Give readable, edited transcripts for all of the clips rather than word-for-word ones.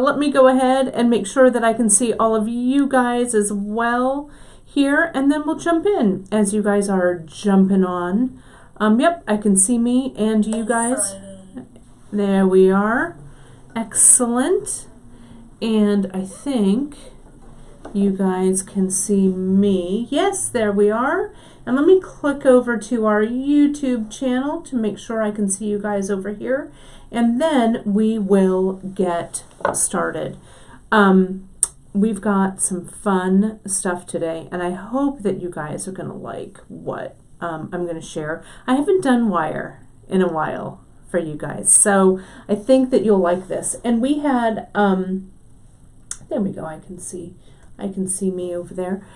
let me go ahead and make sure that I can see all of you guys as well here, and then we'll jump in as you guys are jumping on. Yep, I can see me and you guys. There we are. Excellent. And I think you guys can see me. Yes, there we are. And let me click over to our YouTube channel to make sure I can see you guys over here. And then we will get started. We've got some fun stuff today, and I hope that you guys are going to like what I'm going to share. I haven't done wire in a while for you guys, so I think that you'll like this. And we had, there we go, I can see me over there.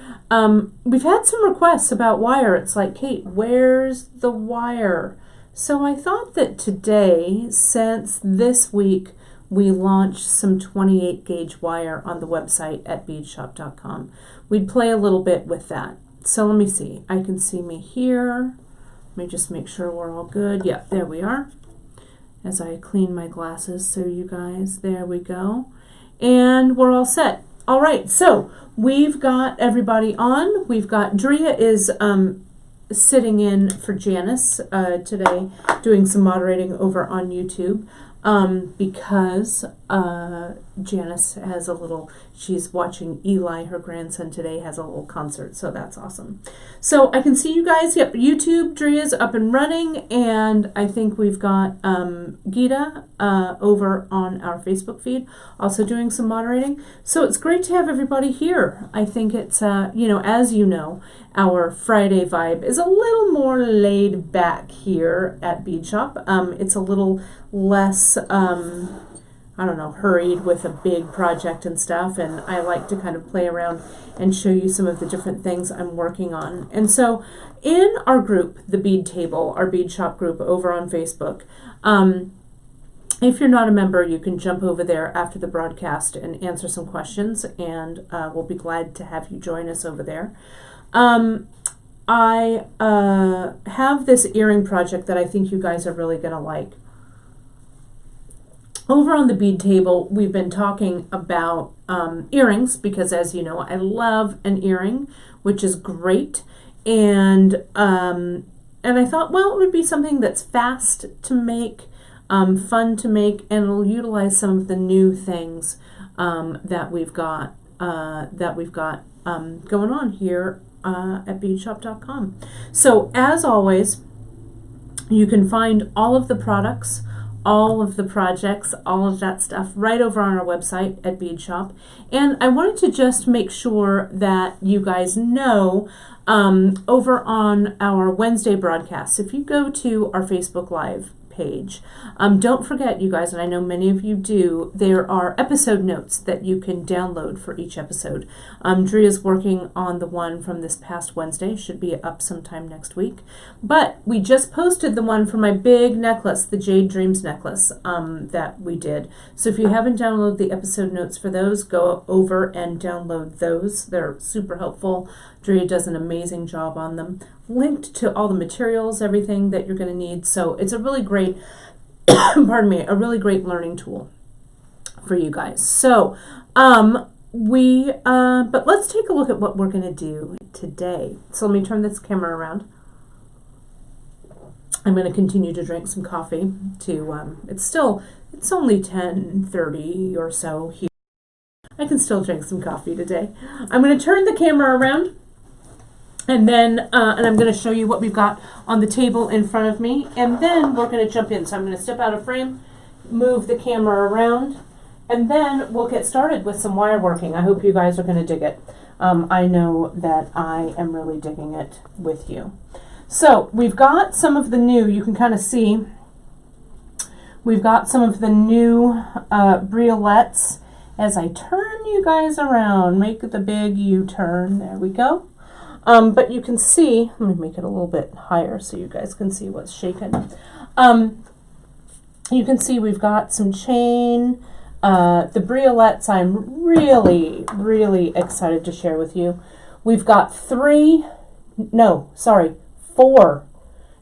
We've had some requests about wire. It's like, Kate, where's the wire? So I thought that today, since this week we launched some 28 gauge wire on the website at beadshop.com, we'd play a little bit with that. So let me see. I can see me here. Let me just make sure we're all good. Yeah, there we are. As I clean my glasses, so you guys, there we go. And we're all set. All right, so we've got everybody on. We've got Drea is sitting in for Janice today, doing some moderating over on YouTube. Because Janice has a little, she's watching Eli, her grandson, today, has a little concert, so that's awesome. So I can see you guys. Yep, YouTube, Drea's up and running, and I think we've got Gita over on our Facebook feed, also doing some moderating. So it's great to have everybody here. I think it's, as you know, our Friday vibe is a little more laid back here at Bead Shop. It's a little less, hurried with a big project and stuff, and I like to kind of play around and show you some of the different things I'm working on. And so in our group, the Bead Table, our Bead Shop group over on Facebook, if you're not a member, you can jump over there after the broadcast and answer some questions, and we'll be glad to have you join us over there. I have this earring project that I think you guys are really going to like. Over on the Bead Table, we've been talking about earrings because, as you know, I love an earring, which is great. And I thought, well, it would be something that's fast to make, fun to make, and it'll utilize some of the new things that we've got going on here at beadshop.com. So as always, you can find all of the products, all of the projects, all of that stuff right over on our website at Bead Shop. And I wanted to just make sure that you guys know, over on our Wednesday broadcasts, if you go to our Facebook Live page, don't forget, you guys, and I know many of you do, there are episode notes that you can download for each episode. Drea's working on the one from this past Wednesday, should be up sometime next week. But we just posted the one for my big necklace, the Jade Dreams necklace, that we did. So if you haven't downloaded the episode notes for those, go over and download those. They're super helpful. Drea does an amazing job on them. Linked to all the materials, everything that you're going to need. So it's a really great, pardon me, a really great learning tool for you guys. So but let's take a look at what we're going to do today. So let me turn this camera around. I'm going to continue to drink some coffee it's only 10:30 or so here. I can still drink some coffee today. I'm going to turn the camera around, and then and I'm going to show you what we've got on the table in front of me, and then we're going to jump in. So I'm going to step out of frame, move the camera around, and then we'll get started with some wire working. I hope you guys are going to dig it. I know that I am really digging it with you. So we've got some of the new, you can kind of see, we've got some of the new briolettes. As I turn you guys around, make the big U-turn. There we go. But you can see, let me make it a little bit higher so you guys can see what's shaking. You can see we've got some chain. The briolettes I'm really, really excited to share with you. We've got 4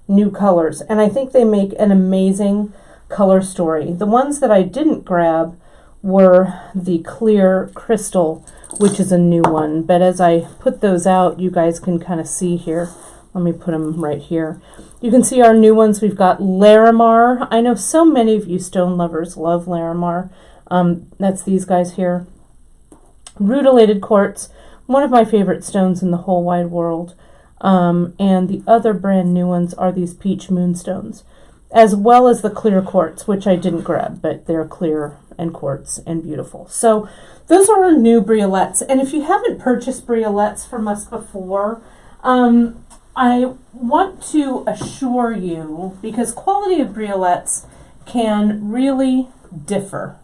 new colors, and I think they make an amazing color story. The ones that I didn't grab were the clear crystal, which is a new one. But as I put those out, you guys can kind of see here. Let me put them right here. You can see our new ones. We've got Larimar. I know so many of you stone lovers love Larimar. That's these guys here. Rutilated quartz, one of my favorite stones in the whole wide world. And the other brand new ones are these peach moonstones, as well as the clear quartz, which I didn't grab, but they're clear and quartz and beautiful. So those are our new briolettes. And if you haven't purchased briolettes from us before, I want to assure you, because quality of briolettes can really differ,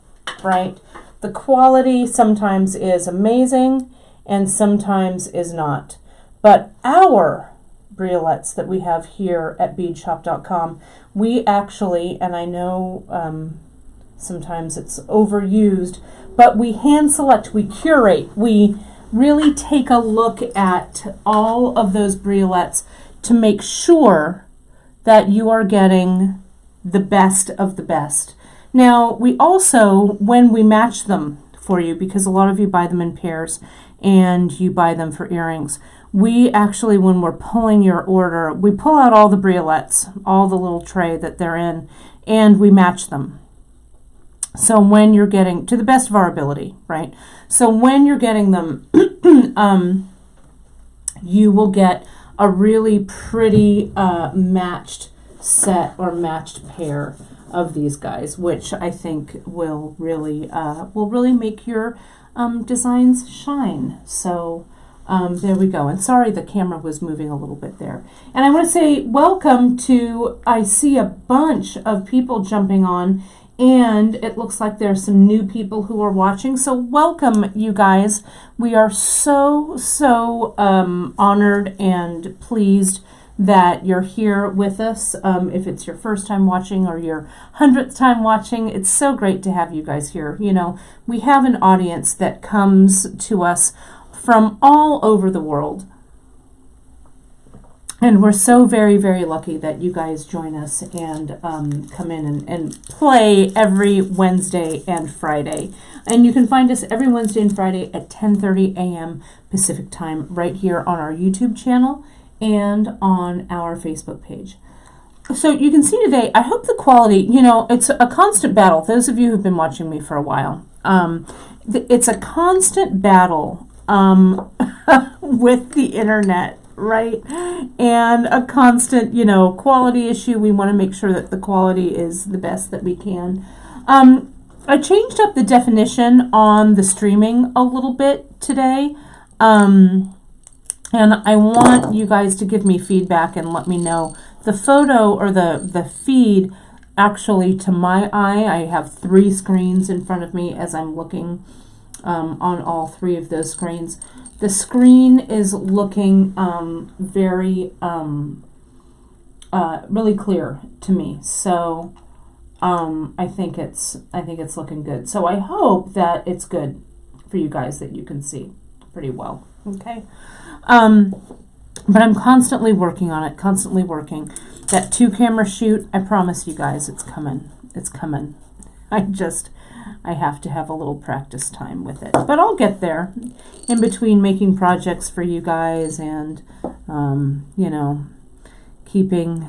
right? The quality sometimes is amazing and sometimes is not. But our briolettes that we have here at beadshop.com, we actually, and I know sometimes it's overused, but we hand select, we curate, we really take a look at all of those briolettes to make sure that you are getting the best of the best. Now, we also, when we match them for you, because a lot of you buy them in pairs and you buy them for earrings, we actually, when we're pulling your order, we pull out all the briolettes, all the little tray that they're in, and we match them. So when you're getting, to the best of our ability, right? So when you're getting them, you will get a really pretty matched set or matched pair of these guys, which I think will really make your designs shine. So there we go. And sorry, the camera was moving a little bit there. And I want to say welcome to, I see a bunch of people jumping on, and it looks like there's some new people who are watching. So welcome, you guys. We are so honored and pleased that you're here with us. If it's your first time watching or your 100th time watching, it's so great to have you guys here. You know, we have an audience that comes to us from all over the world. And we're so very lucky that you guys join us and come in and play every Wednesday and Friday. And you can find us every Wednesday and Friday at 10:30 a.m. Pacific time right here on our YouTube channel and on our Facebook page. So you can see today, I hope the quality, you know, it's a constant battle. Those of you who've been watching me for a while, it's a constant battle with the internet, right? And a constant, you know, quality issue. We want to make sure that the quality is the best that we can. I changed up the definition on the streaming a little bit today. And I want you guys to give me feedback and let me know. The photo or the feed, actually, to my eye, I have 3 screens in front of me as I'm looking on all 3 of those screens. The screen is looking very really clear to me. So I think it's looking good. So I hope that it's good for you guys, that you can see pretty well. Okay. But I'm constantly working on it, constantly working. That 2-camera shoot, I promise you guys, it's coming. It's coming. I have to have a little practice time with it. But I'll get there in between making projects for you guys and, you know, keeping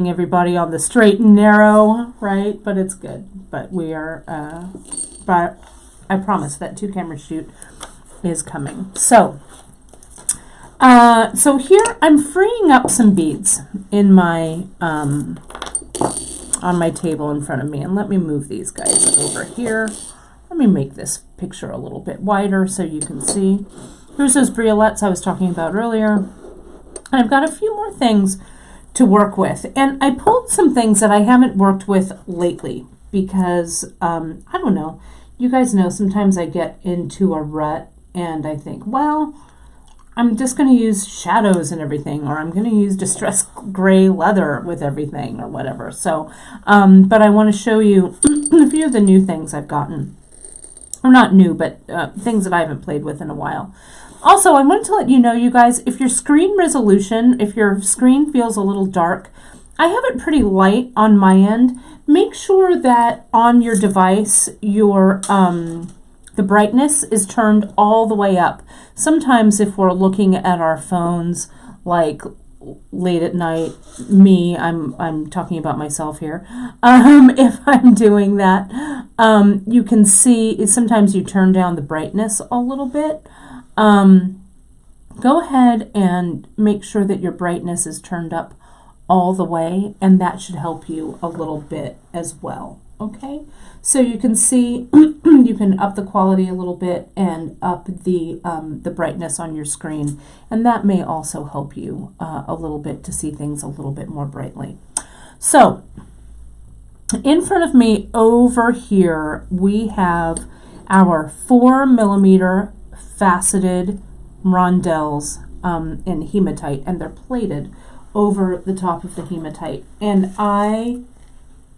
everybody on the straight and narrow, right? But it's good. But we are, but I promise that 2-camera shoot is coming. So here I'm freeing up some beads in my on my table in front of me, and let me move these guys over here. Let me make this picture a little bit wider so you can see. Here's those briolettes I was talking about earlier. And I've got a few more things to work with, and I pulled some things that I haven't worked with lately because I don't know. You guys know sometimes I get into a rut and I think, well, I'm just going to use shadows and everything, or I'm going to use distressed gray leather with everything or whatever. So, but I want to show you a few of the new things I've gotten. Or not new, but things that I haven't played with in a while. Also, I wanted to let you know, you guys, if your screen resolution, if your screen feels a little dark, I have it pretty light on my end. make sure that on your device, your the brightness is turned all the way up. Sometimes if we're looking at our phones, like late at night, I'm talking about myself here. If I'm doing that, you can see sometimes you turn down the brightness a little bit. Go ahead and make sure that your brightness is turned up all the way, and that should help you a little bit as well. Okay, so you can see you can up the quality a little bit and up the brightness on your screen, and that may also help you a little bit to see things a little bit more brightly. So in front of me over here we have our 4mm faceted rondelles in hematite, and they're plated over the top of the hematite, and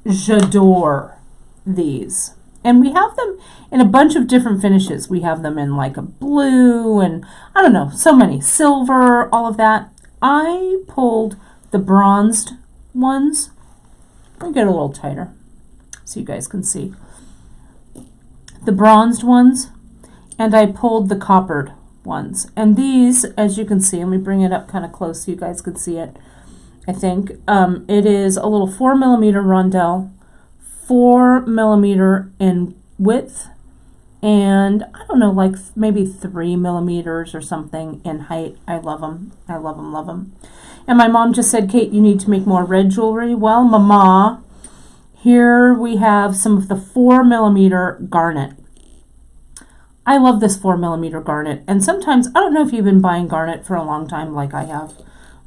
j'adore these. And we have them in a bunch of different finishes. We have them in like a blue and I don't know, so many, silver, all of that. I pulled the bronzed ones. Let me get a little tighter so you guys can see. The bronzed ones, and I pulled the coppered ones. And these, as you can see, let me bring it up kind of close so you guys can see it. I think it is a little 4mm rondelle, 4mm in width, and I don't know, like maybe 3mm or something in height. I love them. I love them, love them. And my mom just said, Kate, you need to make more red jewelry. Well, Mama, here we have some of the 4mm garnet. I love this 4mm garnet, and sometimes, I don't know if you've been buying garnet for a long time like I have,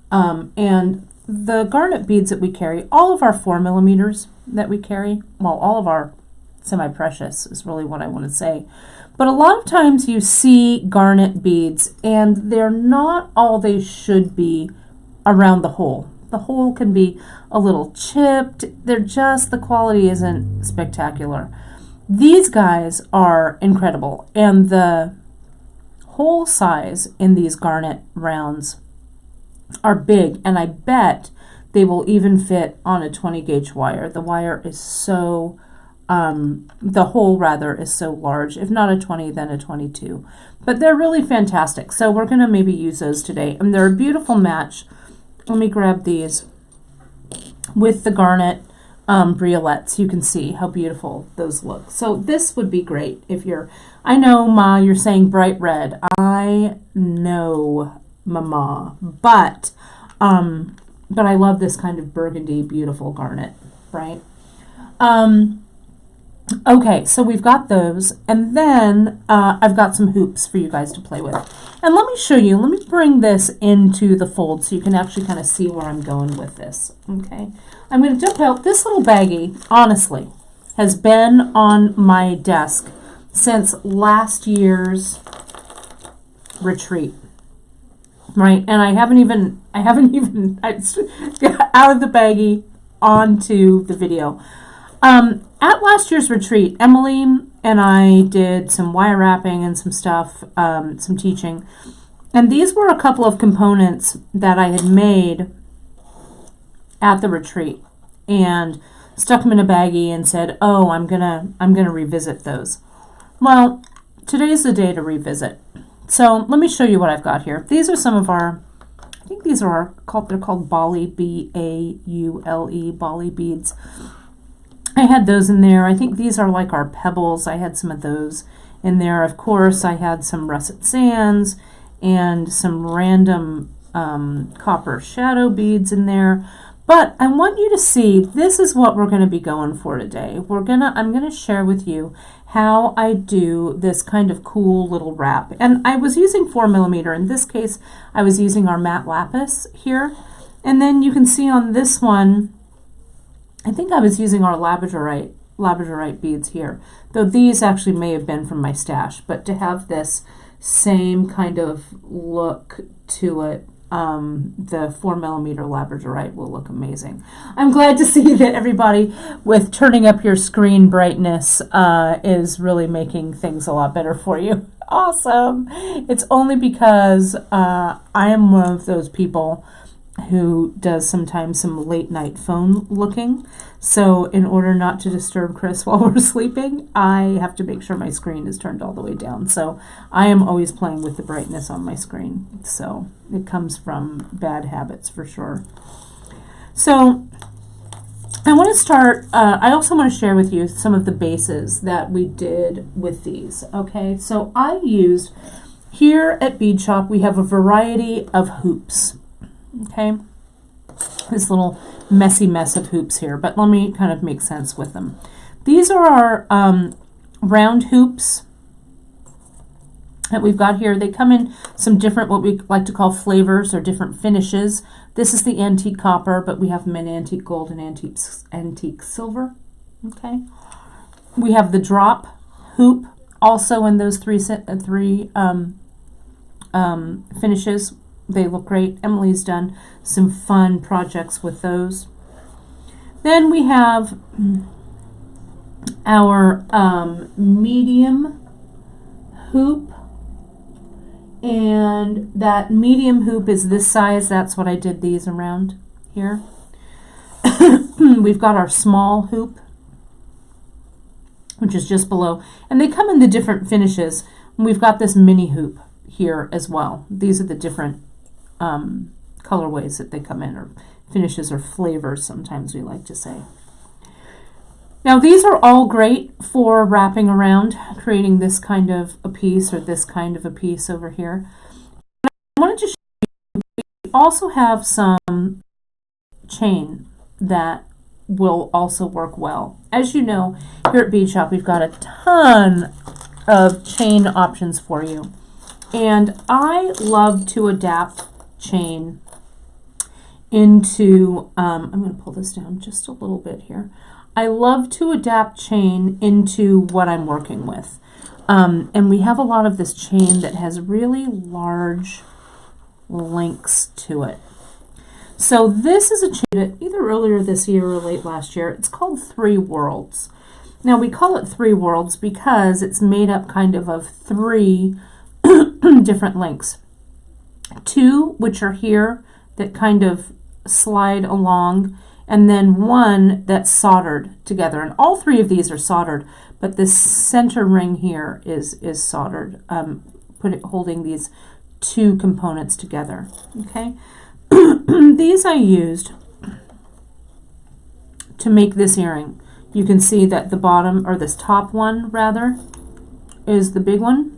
and the garnet beads that we carry, all of our 4mm that we carry, well, all of our semi-precious is really what I want to say, but a lot of times you see garnet beads and they're not all they should be around the hole. The hole can be a little chipped. They're just, the quality isn't spectacular. These guys are incredible, and the hole size in these garnet rounds are big, and I bet they will even fit on a 20 gauge wire. The wire is so, the hole rather is so large. If not a 20, then a 22. But they're really fantastic. So we're going to maybe use those today. And they're a beautiful match. Let me grab these with the garnet briolettes. You can see how beautiful those look. So this would be great if you're, I know, Ma, you're saying bright red. I know, Mama, but I love this kind of burgundy, beautiful garnet, right? Okay, so we've got those, and then I've got some hoops for you guys to play with. And let me show you, let me bring this into the fold so you can actually kind of see where I'm going with this, okay? I'm going to dump out this little baggie, honestly, has been on my desk since last year's retreat. Right, and I haven't even out of the baggie onto the video. At last year's retreat, Emily and I did some wire wrapping and some stuff, some teaching, and these were a couple of components that I had made at the retreat, and stuck them in a baggie and said, "Oh, I'm gonna revisit those." Well, today's the day to revisit. So let me show you what I've got here. These are some of our, I think these are they're called Bali, B-A-U-L-E, Bali beads. I had those in there. I think these are like our pebbles. I had some of those in there. Of course, I had some russet sands and some random copper shadow beads in there. But I want you to see, this is what we're going to be going for today. I'm going to share with you how I do this kind of cool little wrap. And I was using 4mm. In this case, I was using our matte lapis here. And then you can see on this one, I think I was using our labradorite beads here. Though these actually may have been from my stash. But to have this same kind of look to it, the 4mm labradorite will look amazing. I'm glad to see that everybody with turning up your screen brightness is really making things a lot better for you. Awesome. It's only because I am one of those people who does sometimes some late night phone looking. So in order not to disturb Chris while we're sleeping, I have to make sure my screen is turned all the way down. So I am always playing with the brightness on my screen. So it comes from bad habits for sure. So I want to start, I also want to share with you some of the bases that we did with these. Okay, so I used, here at Bead Shop, we have a variety of hoops. Okay, this little messy mess of hoops here, but let me kind of make sense with them. These are our round hoops that we've got here. They come in some different, what we like to call flavors or different finishes. This is the antique copper, but we have them in antique gold and antique silver. Okay, we have the drop hoop, also in those three finishes. They look great. Emily's done some fun projects with those. Then we have our medium hoop, and that medium hoop is this size. That's what I did these around here. We've got our small hoop, which is just below, and they come in the different finishes. We've got this mini hoop here as well. These are the different colorways that they come in, or finishes, or flavors, sometimes we like to say. Now these are all great for wrapping around, creating this kind of a piece or this kind of a piece over here. I wanted to show you, we also have some chain that will also work well. As you know, here at Bead Shop, we've got a ton of chain options for you. And I love to adapt chain into, I'm going to pull this down just a little bit here. I love to adapt chain into what I'm working with. And we have a lot of this chain that has really large links to it. So this is a chain that either earlier this year or late last year. It's called 3 Worlds. Now we call it 3 Worlds because it's made up kind of 3 different links. 2 which are here that kind of slide along, and then 1 that's soldered together. And all 3 of these are soldered, but this center ring here is soldered, holding these 2 components together. Okay, these I used to make this earring. You can see that the bottom, or this top one rather, is the big one,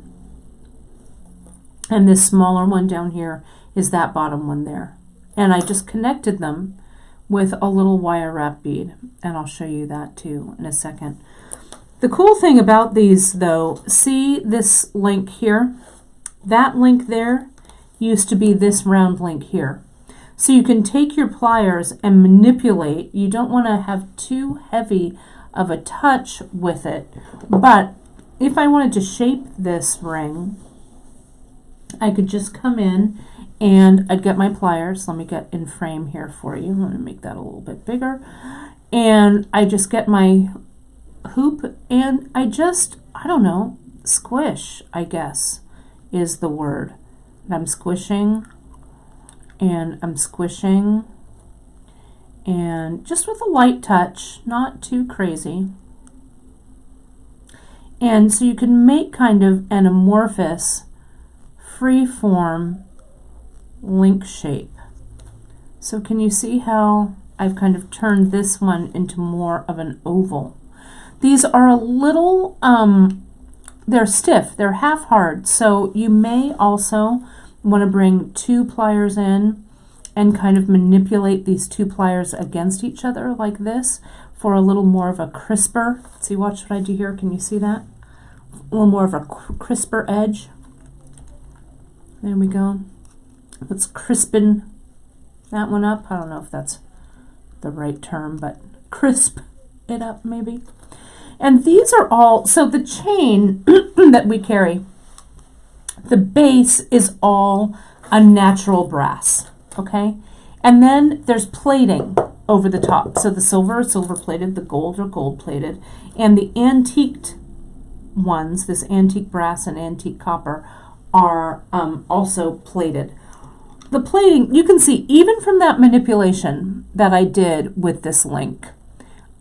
and this smaller one down here is that bottom one there. And I just connected them with a little wire wrap bead, and I'll show you that too in a second. The cool thing about these though, see this link here? That link there used to be this round link here. So you can take your pliers and manipulate. You don't want to have too heavy of a touch with it, but if I wanted to shape this ring, I could just come in and I'd get my pliers. Let me get in frame here for you. I'm going to make that a little bit bigger. And I just get my hoop and I don't know, squish, I guess, is the word. And I'm squishing and I'm squishing, and just with a light touch, not too crazy. And so you can make kind of an amorphous, free-form link shape. So can you see how I've kind of turned this one into more of an oval? These are a little, they're stiff, they're half hard, so you may also want to bring 2 pliers in and kind of manipulate these 2 pliers against each other like this for a little more of a crisper. See, watch what I do here. Can you see that? A little more of a crisper edge. There we go. Let's crispen that one up. I don't know if that's the right term, but crisp it up maybe. And these are all, so the chain that we carry, the base is all a natural brass, okay? And then there's plating over the top. So the silver is silver plated, the gold are gold plated, and the antiqued ones, this antique brass and antique copper, are also plated. the plating, you can see even from that manipulation that I did with this link,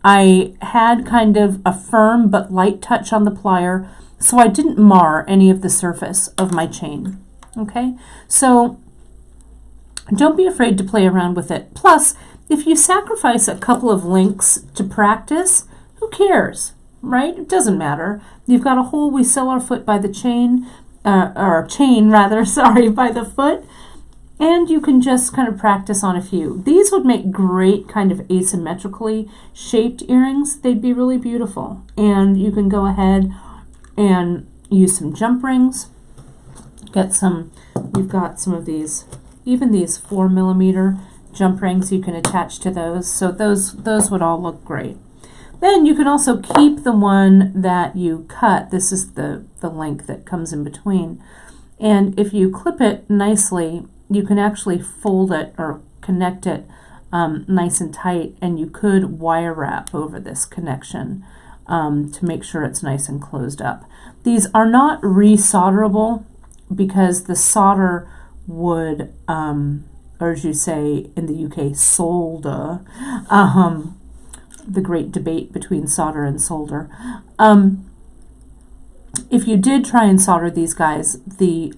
I had kind of a firm but light touch on the plier, so I didn't mar any of the surface of my chain. Okay, so don't be afraid to play around with it. Plus, if you sacrifice a couple of links to practice, who cares, right? It doesn't matter. You've got a hole, we sell our foot by the chain, or chain rather, sorry, by the foot, and you can just kind of practice on a few. These would make great kind of asymmetrically shaped earrings. They'd be really beautiful. And you can go ahead and use some jump rings. Get some, we've got some of these, even these 4mm jump rings you can attach to those. So those would all look great. Then you can also keep the one that you cut. This is the length that comes in between. And if you clip it nicely, you can actually fold it or connect it nice and tight, and you could wire wrap over this connection to make sure it's nice and closed up. These are not resolderable because the solder would, or as you say in the UK, solder, the great debate between solder and solder. If you did try and solder these guys, the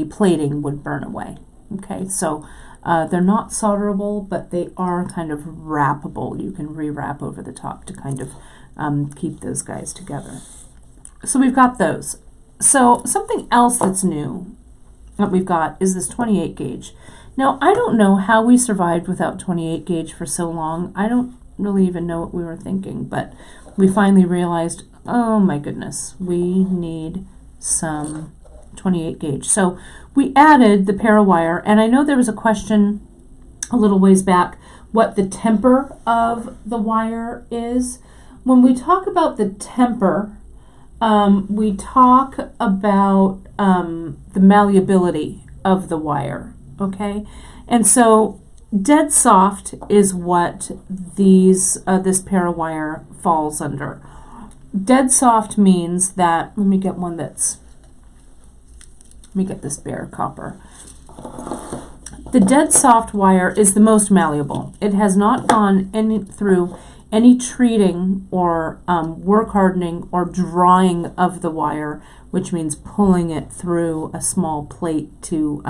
plating would burn away. Okay, so they're not solderable, but they are kind of wrappable. You can re-wrap over the top to kind of keep those guys together. So we've got those. So something else that's new that we've got is this 28 gauge. Now, I don't know how we survived without 28 gauge for so long. I don't really even know what we were thinking, but we finally realized, oh my goodness, we need some 28 gauge. So we added the parawire, and I know there was a question a little ways back what the temper of the wire is. When we talk about the temper, we talk about the malleability of the wire, okay? And so dead soft is what these this parawire falls under. Dead soft means that, let me get this bare copper. The dead soft wire is the most malleable. It has not gone through any treating or work hardening or drawing of the wire, which means pulling it through a small plate to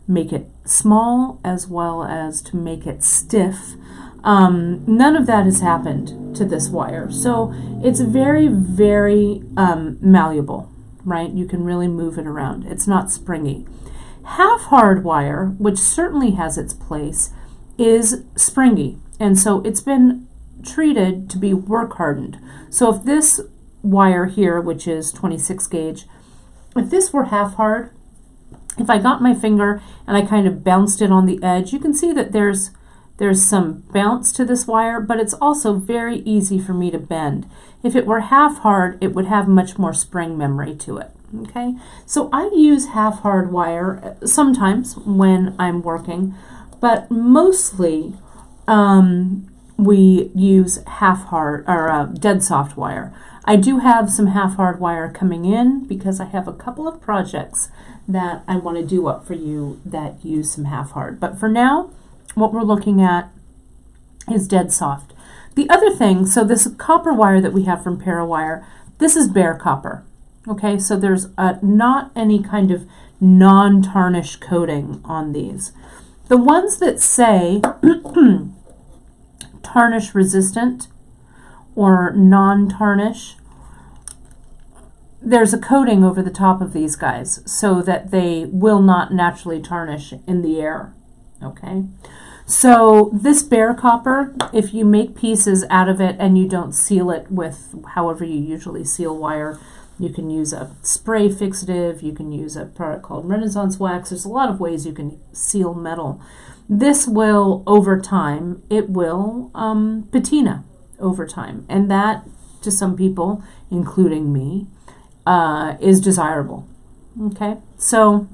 make it small as well as to make it stiff. None of that has happened to this wire. So it's very, very malleable, right? You can really move it around. It's not springy. Half hard wire, which certainly has its place, is springy. And so it's been treated to be work hardened. So if this wire here, which is 26 gauge, if this were half hard, if I got my finger and I kind of bounced it on the edge, you can see that there's some bounce to this wire, but it's also very easy for me to bend. If it were half hard, it would have much more spring memory to it. Okay, so I use half hard wire sometimes when I'm working, but mostly we use half hard or dead soft wire. I do have some half hard wire coming in because I have a couple of projects that I want to do up for you that use some half hard. But for now, what we're looking at is dead soft. The other thing, so this copper wire that we have from Parawire, this is bare copper. Okay, so there's not any kind of non-tarnish coating on these. The ones that say tarnish resistant or non-tarnish, there's a coating over the top of these guys so that they will not naturally tarnish in the air. Okay, so this bare copper, if you make pieces out of it and you don't seal it with however you usually seal wire, you can use a spray fixative, you can use a product called Renaissance wax. There's a lot of ways you can seal metal. This will, over time, it will patina over time. And that, to some people, including me, is desirable. Okay, so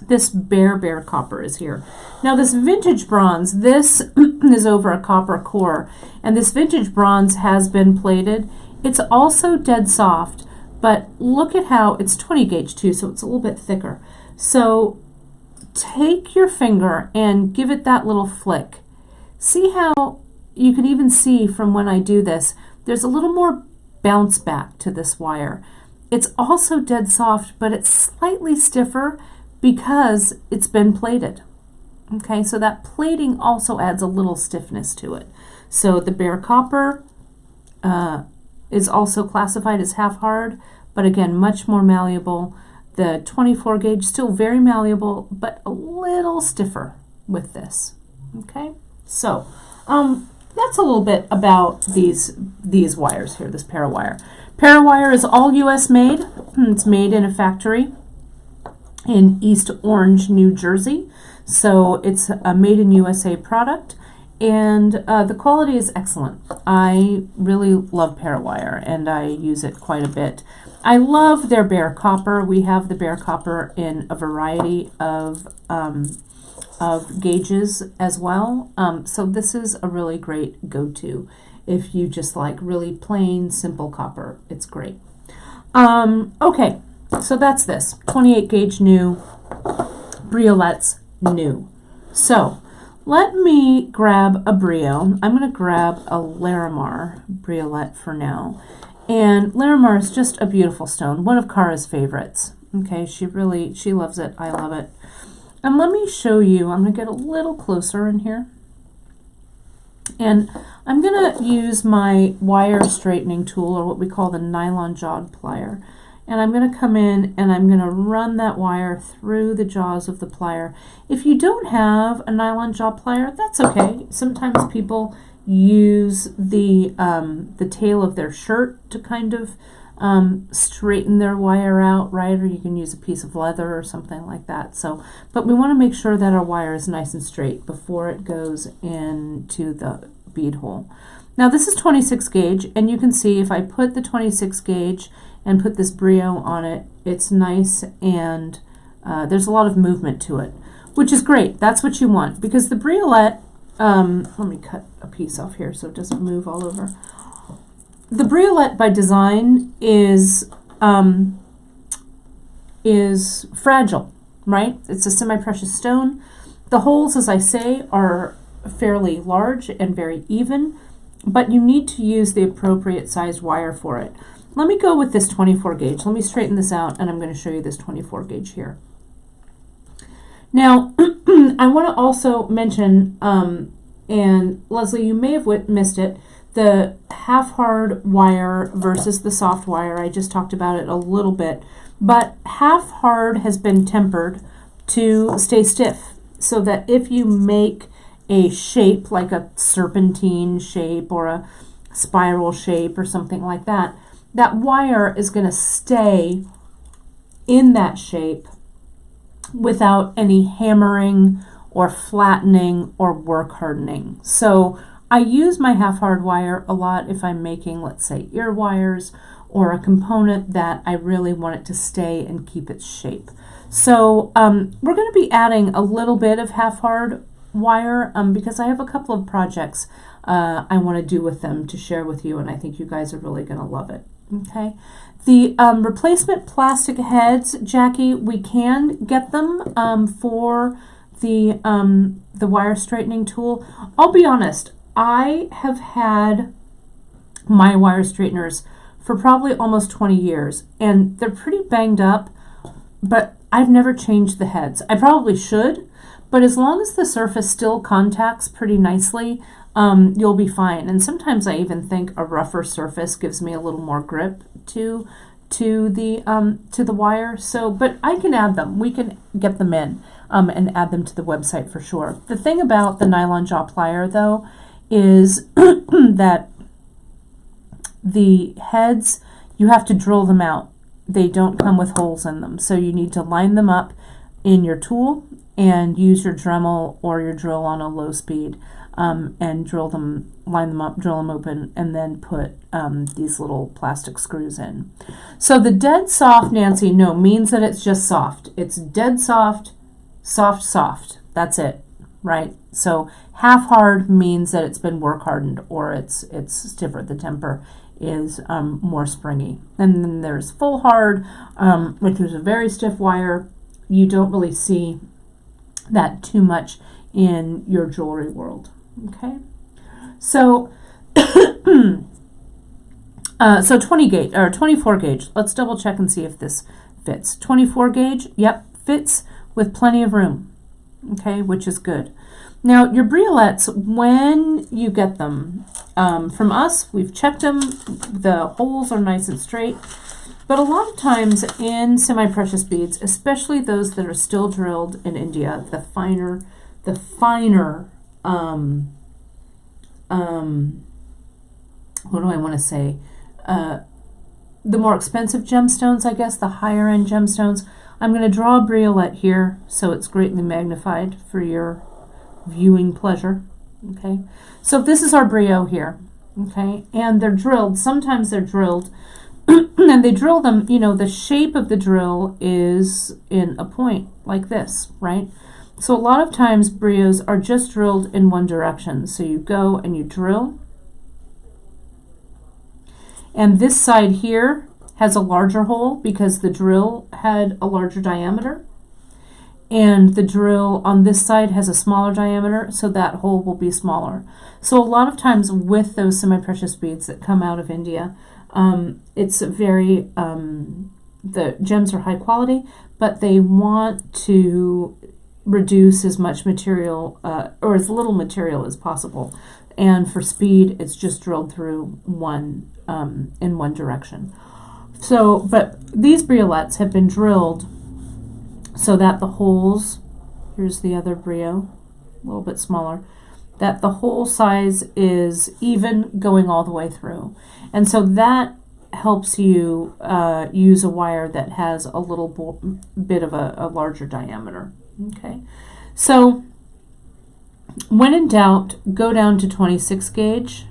this bare copper is here. Now this vintage bronze, this is over a copper core, and this vintage bronze has been plated. It's also dead soft, but look at how it's 20 gauge too, so it's a little bit thicker. So take your finger and give it that little flick. See how you can even see from when I do this, there's a little more bounce back to this wire. It's also dead soft, but it's slightly stiffer because it's been plated. Okay, so that plating also adds a little stiffness to it. So the bare copper is also classified as half hard, but again, much more malleable. The 24 gauge, still very malleable, but a little stiffer with this. Okay, so that's a little bit about these wires here, this Parawire. Parawire is all US made. It's made in a factory in East Orange, New Jersey. So it's a made in USA product, and the quality is excellent. I really love Parawire, and I use it quite a bit. I love their bare copper. We have the bare copper in a variety of gauges as well. So this is a really great go-to if you just like really plain, simple copper. It's great. Okay, so that's this. 28 gauge new, briolettes new. So let me grab a brio. I'm going to grab a Larimar briolette for now. And Larimar is just a beautiful stone, one of Kara's favorites. Okay, she loves it. I love it. And let me show you, I'm going to get a little closer in here. And I'm going to use my wire straightening tool, or what we call the nylon jawed plier. And I'm going to come in and I'm going to run that wire through the jaws of the plier. If you don't have a nylon jaw plier, that's okay. Sometimes people use the tail of their shirt to kind of straighten their wire out, right? Or you can use a piece of leather or something like that. So, but we want to make sure that our wire is nice and straight before it goes into the bead hole. Now this is 26 gauge, and you can see if I put the 26 gauge and put this brio on it, it's nice, and there's a lot of movement to it, which is great. That's what you want, because the briolette, let me cut a piece off here so it doesn't move all over. The briolette by design is fragile, right? It's a semi-precious stone. The holes, as I say, are fairly large and very even, but you need to use the appropriate sized wire for it. Let me go with this 24 gauge. Let me straighten this out, and I'm going to show you this 24 gauge here. Now, I want to also mention, and Leslie, you may have missed it, the half-hard wire versus the soft wire. I just talked about it a little bit, but half-hard has been tempered to stay stiff, so that if you make a shape, like a serpentine shape or a spiral shape or something like that, that wire is going to stay in that shape without any hammering or flattening or work hardening. So I use my half-hard wire a lot if I'm making, let's say, ear wires or a component that I really want it to stay and keep its shape. So we're going to be adding a little bit of half-hard wire because I have a couple of projects I want to do with them to share with you, and I think you guys are really going to love it. Okay, the replacement plastic heads, Jackie, we can get them for the wire straightening tool. I'll be honest, I have had my wire straighteners for probably almost 20 years, and they're pretty banged up, but I've never changed the heads. I probably should, but as long as the surface still contacts pretty nicely, you'll be fine. And sometimes I even think a rougher surface gives me a little more grip to the wire. So, but I can add them. We can get them in and add them to the website for sure. The thing about the nylon jaw plier, though, is that the heads, you have to drill them out. They don't come with holes in them, so you need to line them up in your tool and use your Dremel or your drill on a low speed. And drill them, line them up, drill them open, and then put these little plastic screws in. So the dead soft, Nancy, no, means that it's just soft. It's dead soft, soft, soft. That's it, right? So half hard means that it's been work hardened, or it's stiffer. The temper is more springy. And then there's full hard, which is a very stiff wire. You don't really see that too much in your jewelry world. Okay, so so 20 gauge or 24 gauge. Let's double check and see if this fits. 24 gauge, yep, fits with plenty of room. Okay, which is good. Now your briolettes, when you get them from us, we've checked them. The holes are nice and straight. But a lot of times in semi-precious beads, especially those that are still drilled in India, the finer, what do I want to say? The more expensive gemstones, I guess, the higher end gemstones. I'm going to draw a briolette here so it's greatly magnified for your viewing pleasure. Okay, so this is our brio here. Okay, and they're drilled. Sometimes they're drilled. And they drill them, you know, the shape of the drill is in a point like this, right? So a lot of times brios are just drilled in one direction. So you go and you drill. And this side here has a larger hole because the drill had a larger diameter. And the drill on this side has a smaller diameter, so that hole will be smaller. So a lot of times with those semi-precious beads that come out of India, it's very, the gems are high quality, but they want to reduce as much material or as little material as possible. And for speed, it's just drilled through one in one direction. So, but these briolettes have been drilled so that the holes, here's the other brio, a little bit smaller, that the hole size is even going all the way through. And so that helps you use a wire that has a little bit of a larger diameter. Okay, so when in doubt, go down to 26 gauge,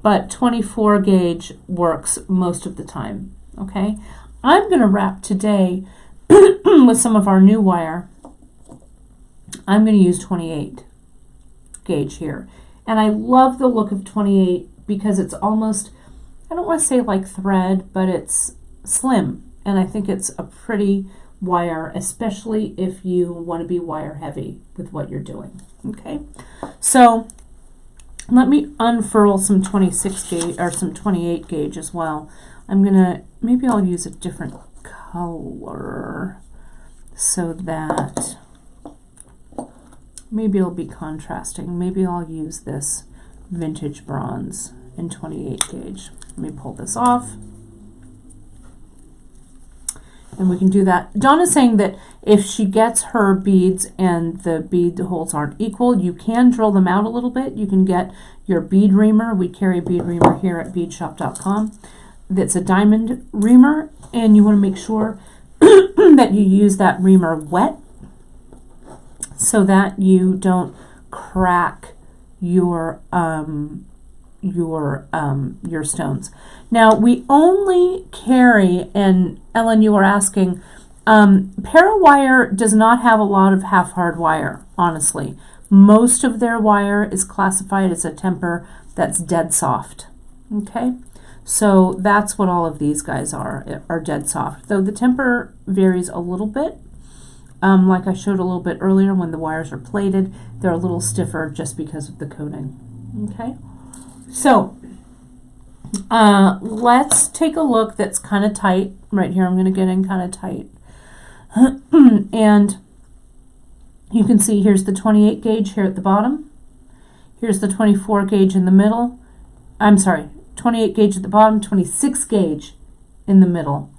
but 24 gauge works most of the time. Okay, I'm going to wrap today with some of our new wire. I'm going to use 28 gauge here. And I love the look of 28 because it's almost, I don't want to say like thread, but it's slim. And I think it's a pretty wire, especially if you want to be wire heavy with what you're doing. Okay, so let me unfurl some 26 gauge or some 28 gauge as well. I'm gonna, maybe I'll use a different color so that maybe it'll be contrasting. Maybe I'll use this vintage bronze in 28 gauge. Let me pull this off. And we can do that. Donna's saying that if she gets her beads and the bead holes aren't equal, you can drill them out a little bit. You can get your bead reamer. We carry a bead reamer here at beadshop.com. That's a diamond reamer, and you want to make sure that you use that reamer wet so that you don't crack your stones. Now we only carry, and Ellen, you were asking, Parawire does not have a lot of half-hard wire, honestly. Most of their wire is classified as a temper that's dead soft. Okay, so that's what all of these guys are dead soft. Though the temper varies a little bit. Like I showed a little bit earlier, when the wires are plated, they're a little stiffer just because of the coating. Okay, so let's take a look that's kind of tight. Right here, I'm going to get in kind of tight. And you can see here's the 28 gauge here at the bottom. Here's the 24 gauge in the middle. I'm sorry, 28 gauge at the bottom, 26 gauge in the middle,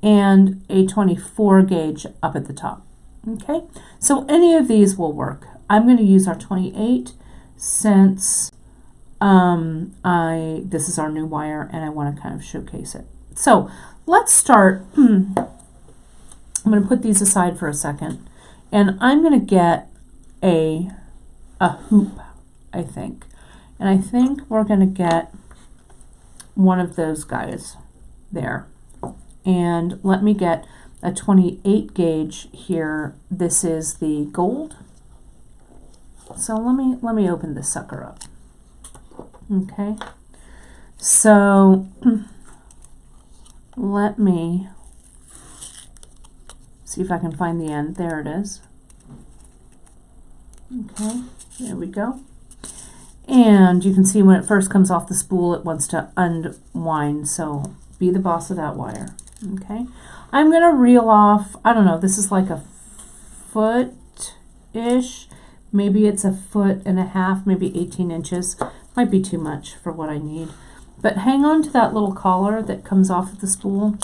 and a 24 gauge up at the top. Okay, so any of these will work. I'm going to use our 28 since this is our new wire and I want to kind of showcase it. So let's start. I'm going to put these aside for a second, and I'm going to get a hoop, I think. And I think we're going to get one of those guys there. And let me get a 28 gauge here. This is the gold. So let me open this sucker up. Okay. So let me see if I can find the end. There it is. Okay, there we go. And you can see when it first comes off the spool, it wants to unwind, so be the boss of that wire. Okay, I'm going to reel off, I don't know, this is like a foot-ish. Maybe it's 1.5 feet, maybe 18 inches. Might be too much for what I need. But hang on to that little collar that comes off of the spool.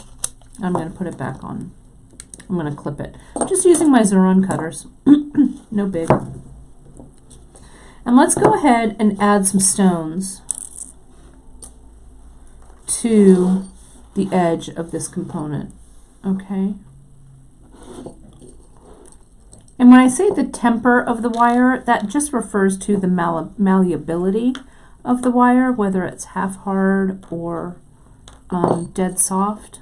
I'm going to put it back on. I'm going to clip it. I'm just using my Xeron cutters. No big. And let's go ahead and add some stones to the edge of this component. Okay. And when I say the temper of the wire, that just refers to the malleability of the wire, whether it's half hard or dead soft.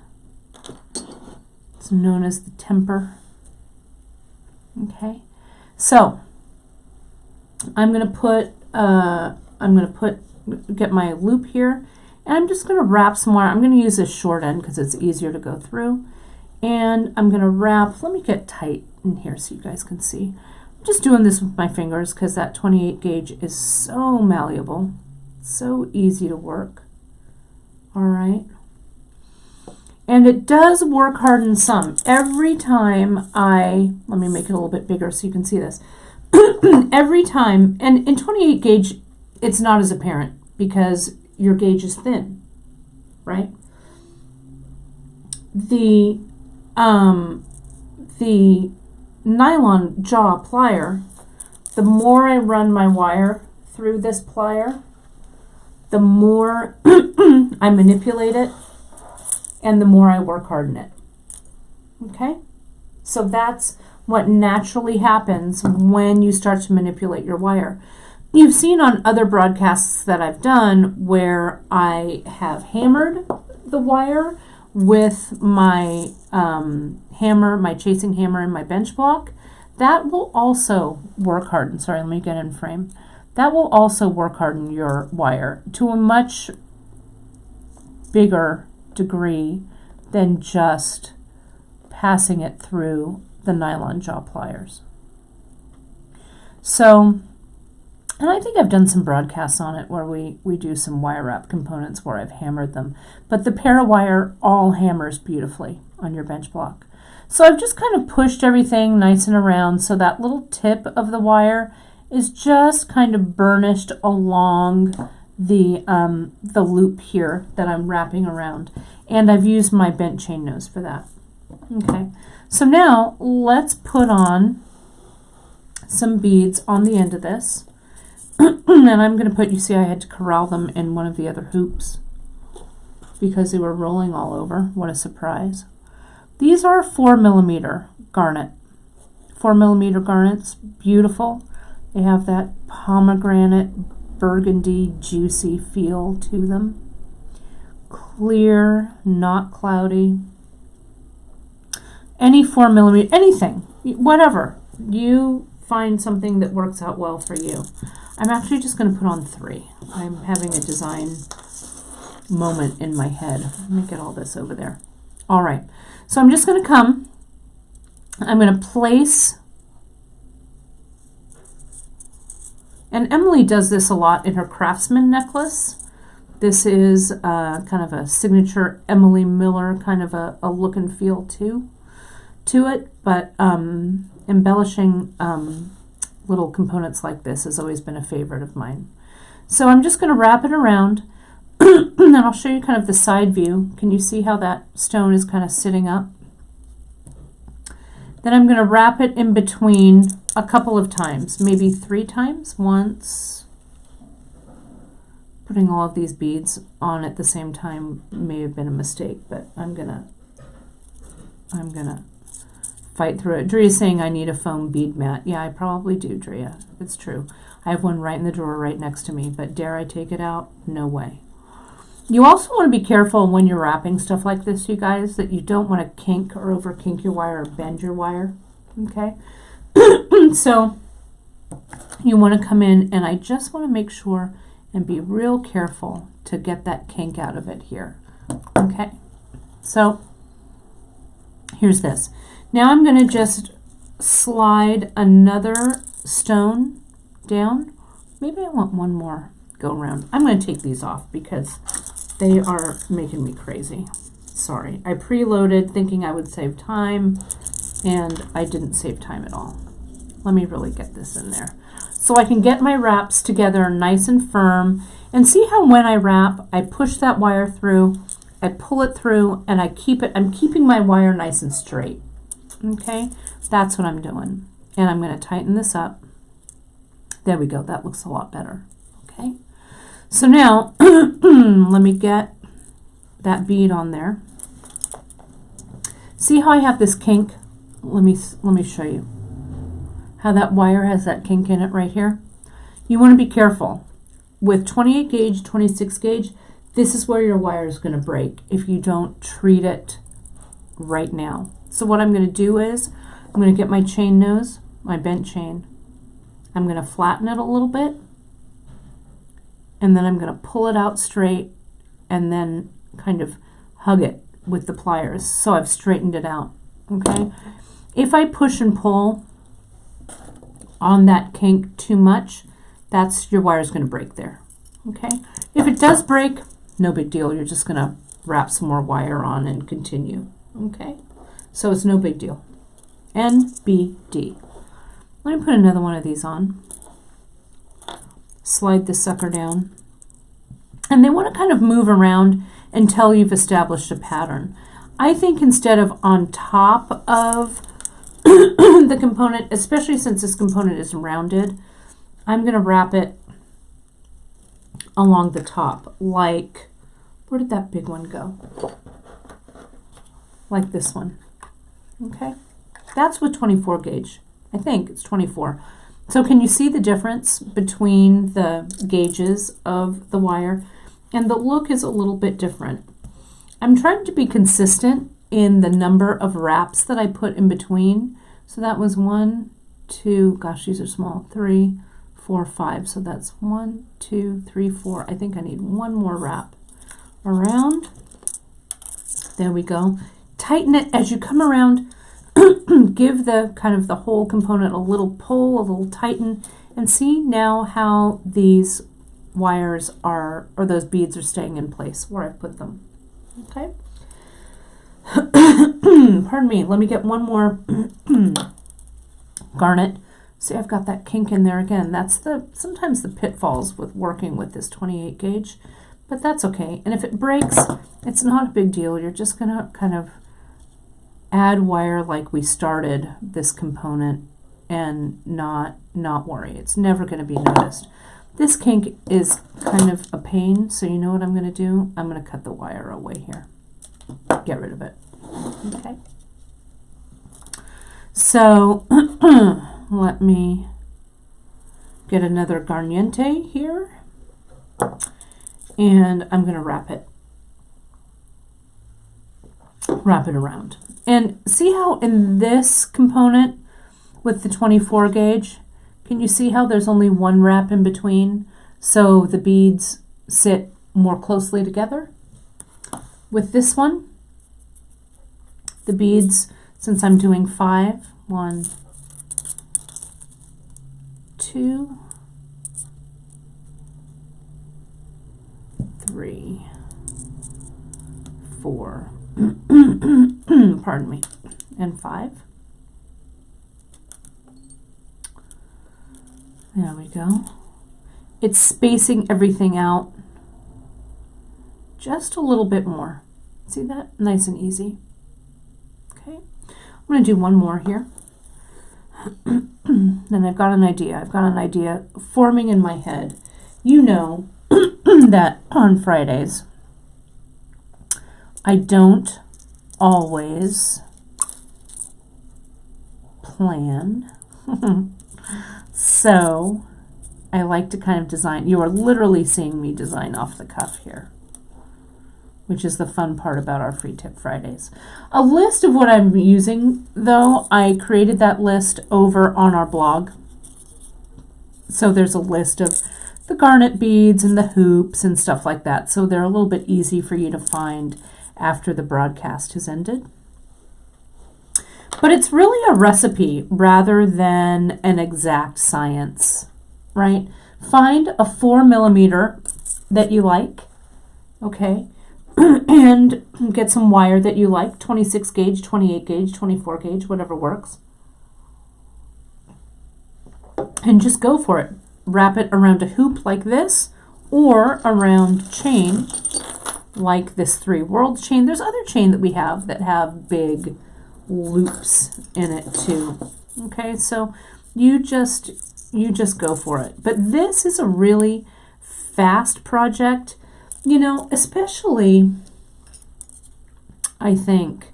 It's known as the temper. Okay, so I'm going to get my loop here, and I'm just going to wrap some wire. I'm going to use this short end because it's easier to go through. And I'm going to wrap, let me get tight in here so you guys can see. I'm just doing this with my fingers because that 28 gauge is so malleable, so easy to work. All right. And it does work harden some. Every time let me make it a little bit bigger so you can see this. Every time, and in 28 gauge, it's not as apparent because your gauge is thin, right? The nylon jaw plier, the more I run my wire through this plier, the more I manipulate it and the more I work harden it. Okay? So that's what naturally happens when you start to manipulate your wire. You've seen on other broadcasts that I've done where I have hammered the wire with my hammer, my chasing hammer and my bench block. That will also work harden. Sorry, let me get in frame. That will also work harden your wire to a much bigger degree than just passing it through the nylon jaw pliers. So, and I think I've done some broadcasts on it where we do some wire wrap components where I've hammered them. But the Parawire all hammers beautifully on your bench block. So I've just kind of pushed everything nice and around so that little tip of the wire is just kind of burnished along the loop here that I'm wrapping around. And I've used my bent chain nose for that. Okay, so now let's put on some beads on the end of this. And I'm going to put, you see I had to corral them in one of the other hoops because they were rolling all over. What a surprise. These are 4mm garnet. 4mm garnets, beautiful. They have that pomegranate, burgundy, juicy feel to them. Clear, not cloudy. Any 4mm, anything, whatever. You find something that works out well for you. I'm actually just going to put on 3. I'm having a design moment in my head. Let me get all this over there. All right, so I'm just going to come. I'm going to place, and Emily does this a lot in her Craftsman necklace. This is kind of a signature Emily Miller kind of a look and feel to it, but embellishing little components like this has always been a favorite of mine. So I'm just going to wrap it around and I'll show you kind of the side view. Can you see how that stone is kind of sitting up? Then I'm going to wrap it in between a couple of times, maybe 3 times. Once. Putting all of these beads on at the same time may have been a mistake, but I'm gonna fight through it. Drea's saying I need a foam bead mat. Yeah, I probably do, Drea. It's true. I have one right in the drawer right next to me, but dare I take it out? No way. You also want to be careful when you're wrapping stuff like this, you guys, that you don't want to kink or over kink your wire or bend your wire, okay? So you want to come in, and I just want to make sure and be real careful to get that kink out of it here, okay? So here's this. Now I'm going to just slide another stone down. Maybe I want one more go around. I'm going to take these off because they are making me crazy. Sorry. I preloaded thinking I would save time, and I didn't save time at all. Let me really get this in there so I can get my wraps together nice and firm. And see how when I wrap, I push that wire through, I pull it through, and I keep it. I'm keeping my wire nice and straight. Okay, that's what I'm doing. And I'm going to tighten this up. There we go. That looks a lot better. Okay, so now let me get that bead on there. See how I have this kink? Let me show you how that wire has that kink in it right here. You want to be careful. With 28 gauge, 26 gauge, this is where your wire is going to break if you don't treat it right now. So what I'm going to do is I'm going to get my chain nose, my bent chain. I'm going to flatten it a little bit, and then I'm going to pull it out straight and then kind of hug it with the pliers so I've straightened it out. Okay, if I push and pull on that kink too much, that's your wire's going to break there. Okay, if it does break, no big deal. You're just going to wrap some more wire on and continue. Okay, so it's no big deal. NBD. Let me put another one of these on. Slide this sucker down. And they want to kind of move around until you've established a pattern. I think instead of on top of the component, especially since this component is rounded, I'm going to wrap it along the top, like, where did that big one go? Like this one. Okay, that's with 24 gauge. I think it's 24. So can you see the difference between the gauges of the wire? And the look is a little bit different. I'm trying to be consistent in the number of wraps that I put in between. So that was 1, 2, gosh, these are small, 3, 4, 5. So that's 1, 2, 3, 4. I think I need one more wrap around. There we go. Tighten it as you come around. Give the kind of the whole component a little pull, a little tighten, and see now how these wires are, or those beads are staying in place where I've put them. Okay. Pardon me. Let me get one more garnet. See, I've got that kink in there again. That's sometimes the pitfalls with working with this 28 gauge, but that's okay. And if it breaks, it's not a big deal. You're just gonna kind of add wire like we started this component and not worry. It's never going to be noticed. This kink is kind of a pain, so you know what I'm going to do? I'm going to cut the wire away here. Get rid of it. Okay. So let me get another Garnet here, and I'm going to wrap it around. And see how in this component with the 24 gauge, can you see how there's only one wrap in between? So the beads sit more closely together. With this one, the beads, since I'm doing 5, 1, 2, 3, 4, pardon me, and 5. There we go. It's spacing everything out just a little bit more. See that? Nice and easy. Okay. I'm going to do one more here. Then I've got an idea. I've got an idea forming in my head. You know that on Fridays, I don't always plan. So I like to kind of design. You are literally seeing me design off the cuff here, which is the fun part about our Free Tip Fridays. A list of what I'm using, though, I created that list over on our blog. So there's a list of the garnet beads and the hoops and stuff like that. So they're a little bit easy for you to find after the broadcast has ended. But it's really a recipe rather than an exact science, right? Find a 4mm that you like, okay? And get some wire that you like, 26 gauge, 28 gauge, 24 gauge, whatever works. And just go for it. Wrap it around a hoop like this, or around chain like this 3 worlds chain. There's other chain that we have that have big loops in it too. Okay, so you just go for it. But this is a really fast project, you know, especially I think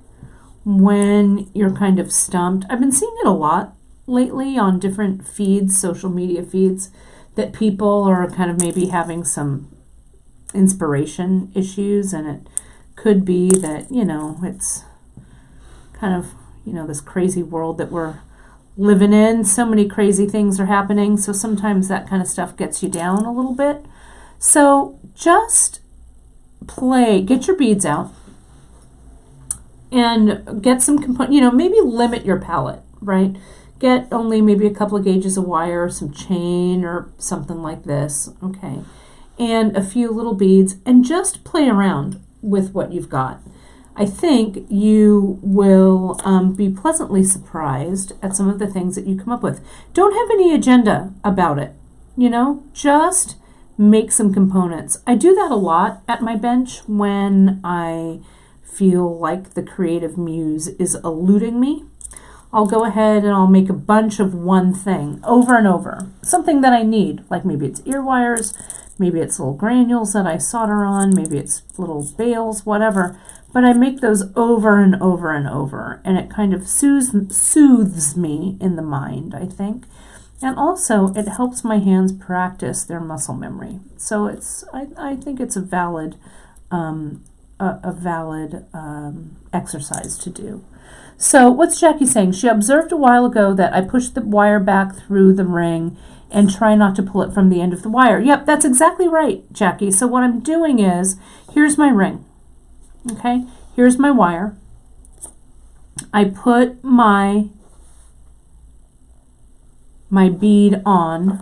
when you're kind of stumped. I've been seeing it a lot lately on different feeds, social media feeds, that people are kind of maybe having some inspiration issues, and it could be that, you know, it's kind of, you know, this crazy world that we're living in. So many crazy things are happening, so sometimes that kind of stuff gets you down a little bit. So just get your beads out and get some component, you know, maybe limit your palette, right? Get only maybe a couple of gauges of wire, some chain or something like this, okay? And a few little beads, and just play around with what you've got. I think you will be pleasantly surprised at some of the things that you come up with. Don't have any agenda about it, you know, just make some components. I do that a lot at my bench when I feel like the creative muse is eluding me. I'll go ahead and I'll make a bunch of one thing over and over. Something that I need, like maybe it's ear wires, maybe it's little granules that I solder on, maybe it's little bales, whatever. But I make those over and over and over, and it kind of soothes me in the mind, I think. And also, it helps my hands practice their muscle memory. So I think it's a valid exercise to do. So what's Jackie saying? She observed a while ago that I push the wire back through the ring and try not to pull it from the end of the wire. Yep, that's exactly right, Jackie. So what I'm doing is, here's my ring. Okay, here's my wire. I put my bead on,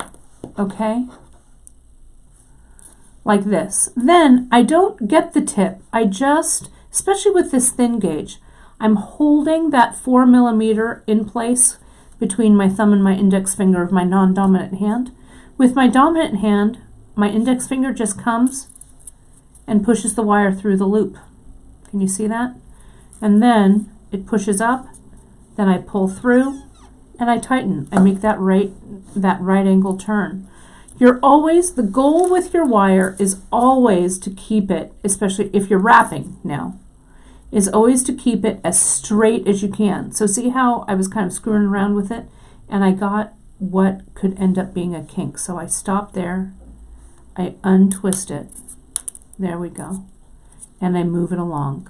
okay, like this. Then I don't get the tip. I just, especially with this thin gauge, I'm holding that 4mm in place between my thumb and my index finger of my non-dominant hand. With my dominant hand, my index finger just comes and pushes the wire through the loop. Can you see that? And then it pushes up, then I pull through, and I tighten. I make that right angle turn. The goal with your wire is always to keep it, especially if you're wrapping now, is always to keep it as straight as you can. So see how I was kind of screwing around with it, and I got what could end up being a kink. So I stop there, I untwist it, there we go, and I move it along,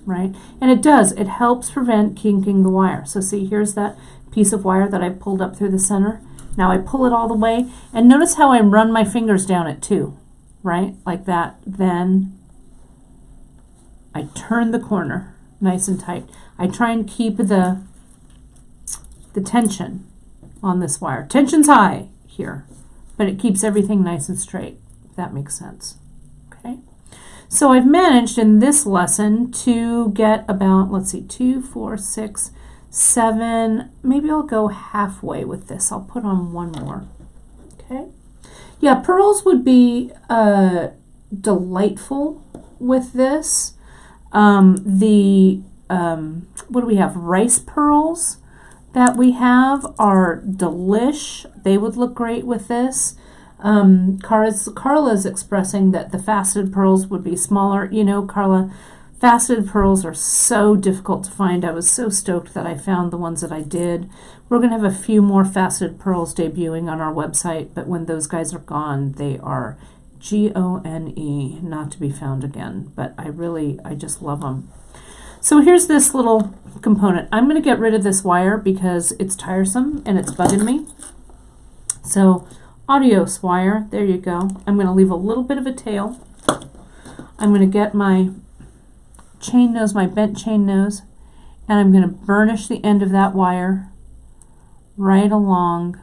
right? And it helps prevent kinking the wire. So see, here's that piece of wire that I pulled up through the center. Now I pull it all the way, and notice how I run my fingers down it too, right? Like that. Then I turn the corner nice and tight. I try and keep the tension on this wire. Tension's high here, but it keeps everything nice and straight, if that makes sense. Okay. So I've managed in this lesson to get about, let's see, 2, 4, 6, 7, maybe I'll go halfway with this. I'll put on one more. Okay. Yeah, pearls would be delightful with this. What do we have? Rice pearls that we have are delish. They would look great with this. Carla's expressing that the faceted pearls would be smaller. You know, Carla, faceted pearls are so difficult to find. I was so stoked that I found the ones that I did. We're going to have a few more faceted pearls debuting on our website, but when those guys are gone, they are Gone, not to be found again. But I just love them. So here's this little component. I'm going to get rid of this wire because it's tiresome and it's bugging me. So adios wire, there you go. I'm going to leave a little bit of a tail. I'm going to get my chain nose, my bent chain nose, and I'm going to burnish the end of that wire right along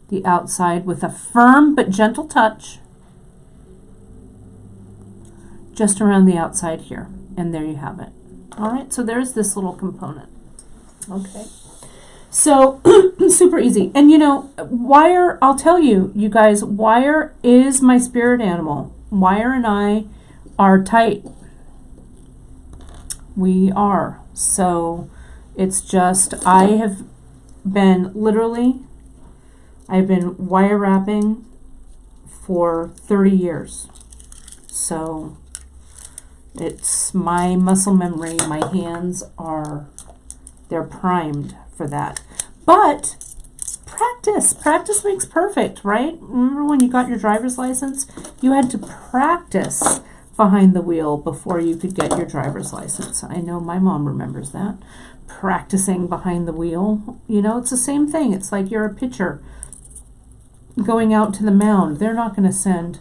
the outside with a firm but gentle touch just around the outside here. And there you have it. All right, so there's this little component. Okay, so super easy. And you know, wire, I'll tell you, you guys, wire is my spirit animal. Wire and I are tight. We are. So it's just, I've been wire wrapping for 30 years. So it's my muscle memory. My hands they're primed for that. But practice makes perfect, right? Remember when you got your driver's license? You had to practice behind the wheel before you could get your driver's license. I know my mom remembers that. Practicing behind the wheel. You know, it's the same thing. It's like you're a pitcher going out to the mound. They're not going to send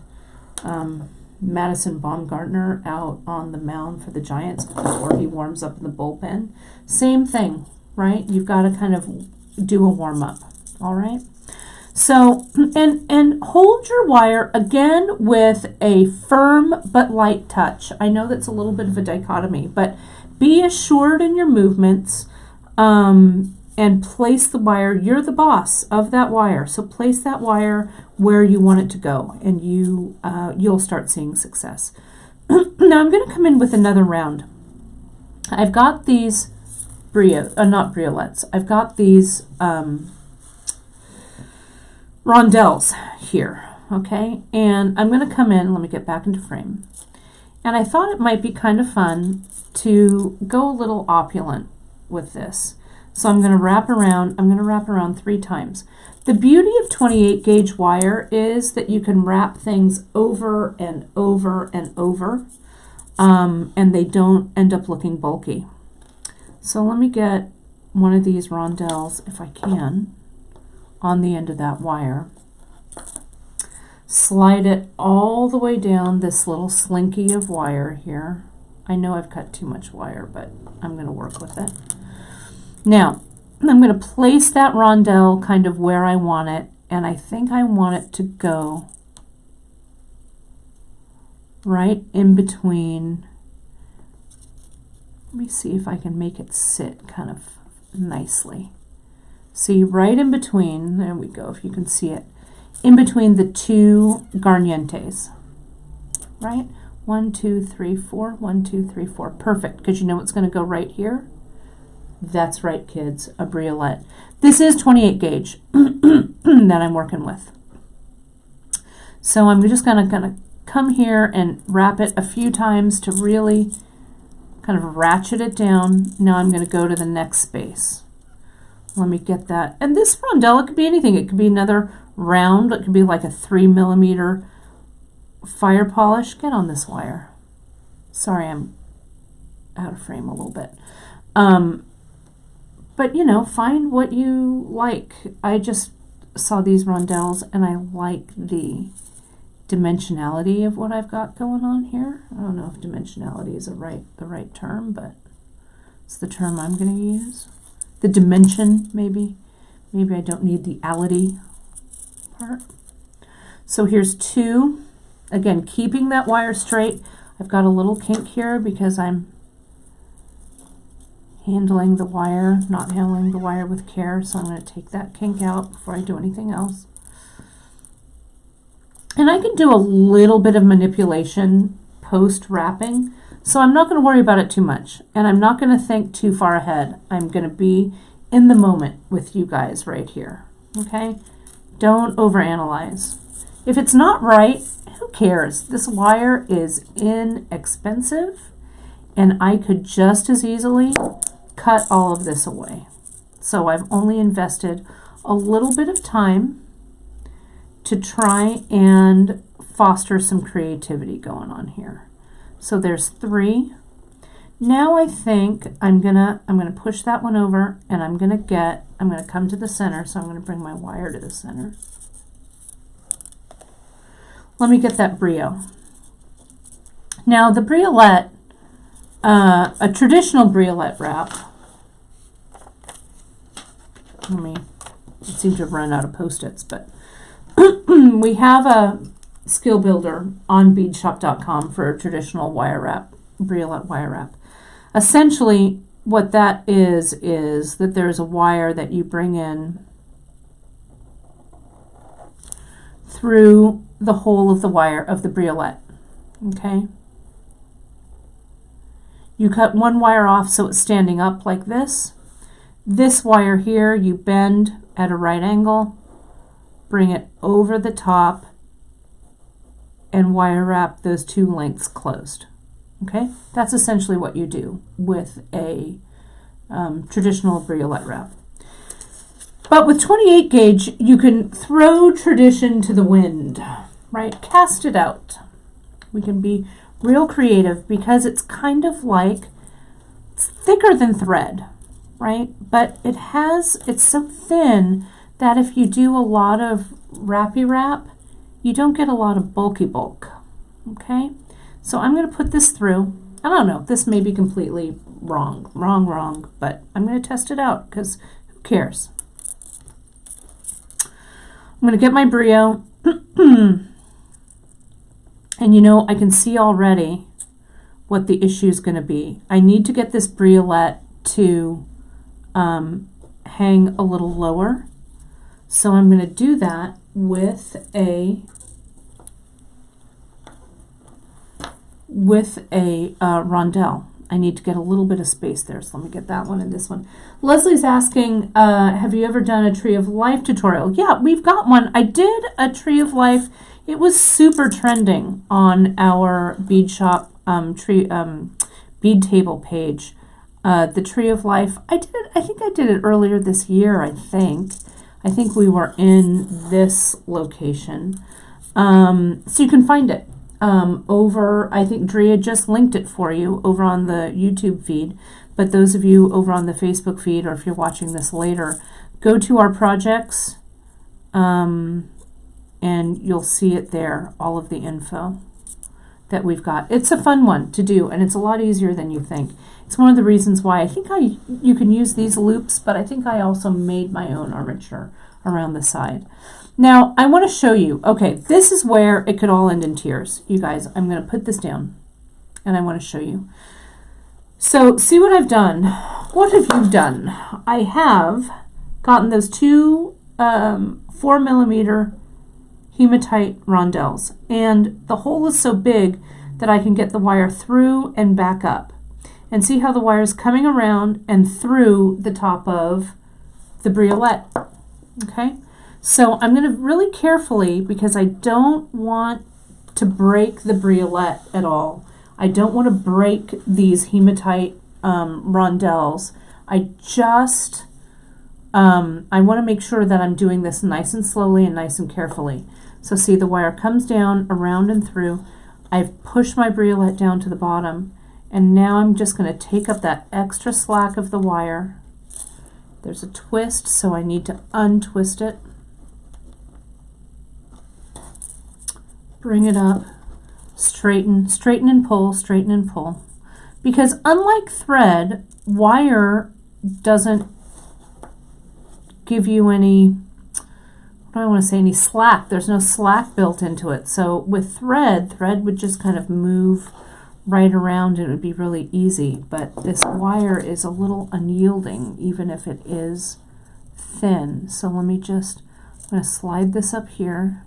Madison Baumgartner out on the mound for the Giants before he warms up in the bullpen. Same thing, right? You've got to kind of do a warm-up, all right? So, and hold your wire, again, with a firm but light touch. I know that's a little bit of a dichotomy, but be assured in your movements, and place the wire. You're the boss of that wire, so place that wire where you want it to go, and you'll start seeing success. Now I'm going to come in with another round. I've got these not briolettes. I've got these rondelles here, okay? And I'm going to come in, let me get back into frame. And I thought it might be kind of fun to go a little opulent with this. So I'm going to wrap around, 3 times. The beauty of 28 gauge wire is that you can wrap things over and over and over, and they don't end up looking bulky. So let me get one of these rondelles, if I can, on the end of that wire. Slide it all the way down this little slinky of wire here. I know I've cut too much wire, but I'm going to work with it. Now, I'm going to place that rondelle kind of where I want it, and I think I want it to go right in between. Let me see if I can make it sit kind of nicely. See, right in between, there we go, if you can see it, in between the 2 garnientes, right? 1, 2, 3, 4, 1, 2, 3, 4. Perfect, because you know what's going to go right here? That's right, kids, a briolette. This is 28 gauge that I'm working with. So I'm just gonna come here and wrap it a few times to really kind of ratchet it down. Now I'm going to go to the next space. Let me get that. And this rondelle, it could be anything. It could be another round. It could be like a 3mm fire polish. Get on this wire. Sorry, I'm out of frame a little bit. But, you know, find what you like. I just saw these rondelles, and I like the dimensionality of what I've got going on here. I don't know if dimensionality is the right term, but it's the term I'm going to use. The dimension, maybe. Maybe I don't need the ality part. So here's 2. Again, keeping that wire straight. I've got a little kink here because I'm handling the wire, not handling the wire with care, so I'm going to take that kink out before I do anything else. And I can do a little bit of manipulation post-wrapping, so I'm not going to worry about it too much, and I'm not going to think too far ahead. I'm going to be in the moment with you guys right here, okay? Don't overanalyze. If it's not right, who cares? This wire is inexpensive, and I could just as easily cut all of this away. So I've only invested a little bit of time to try and foster some creativity going on here. So there's 3. Now I think I'm gonna push that one over, and I'm gonna come to the center, so I'm gonna bring my wire to the center. Let me get that brio. Now the briolette, a traditional briolette wrap. I seem to have run out of Post-its, but we have a skill builder on beadshop.com for a traditional wire wrap, briolette wire wrap. Essentially, what that is that there's a wire that you bring in through the hole of the wire of the briolette. Okay? You cut one wire off so it's standing up like this. This wire here you bend at a right angle, bring it over the top, and wire wrap those two lengths closed. Okay? That's essentially what you do with a traditional briolette wrap. But with 28 gauge, you can throw tradition to the wind, right? Cast it out. We can be real creative because it's kind of like, it's thicker than thread, right? But it's so thin that if you do a lot of wrappy wrap, you don't get a lot of bulky bulk, okay? So I'm going to put this through. I don't know, this may be completely wrong, but I'm going to test it out because who cares? I'm going to get my brio, and you know, I can see already what the issue is going to be. I need to get this briolette to hang a little lower, so I'm going to do that with a rondelle. I need to get a little bit of space there, so let me get that one and this one. Leslie's asking, have you ever done a Tree of Life tutorial? Yeah, we've got one. I did a Tree of Life. It was super trending on our bead shop bead table page. The Tree of Life, I think I did it earlier this year, I think we were in this location. So you can find it over, I think Drea just linked it for you over on the YouTube feed, but those of you over on the Facebook feed, or if you're watching this later, go to our projects and you'll see it there, all of the info that we've got. It's a fun one to do, and it's a lot easier than you think. It's one of the reasons why I think you can use these loops, but I think I also made my own armature around the side. Now, I want to show you, okay, this is where it could all end in tears. You guys, I'm going to put this down, and I want to show you. So, see what I've done. What have you done? I have gotten those two 4mm hematite rondelles, and the hole is so big that I can get the wire through and back up. And see how the wire is coming around and through the top of the briolette, okay? So I'm going to really carefully, because I don't want to break the briolette at all. I don't want to break these hematite rondelles. I want to make sure that I'm doing this nice and slowly and nice and carefully. So see, the wire comes down around and through. I've pushed my briolette down to the bottom, and now I'm just going to take up that extra slack of the wire. There's a twist, so I need to untwist it. Bring it up, straighten and pull, straighten and pull. Because unlike thread, wire doesn't give you any, what do I want to say, any slack. There's no slack built into it. So with thread would just kind of move right around and it would be really easy. But this wire is a little unyielding, even if it is thin. So let me just, I'm going to slide this up here,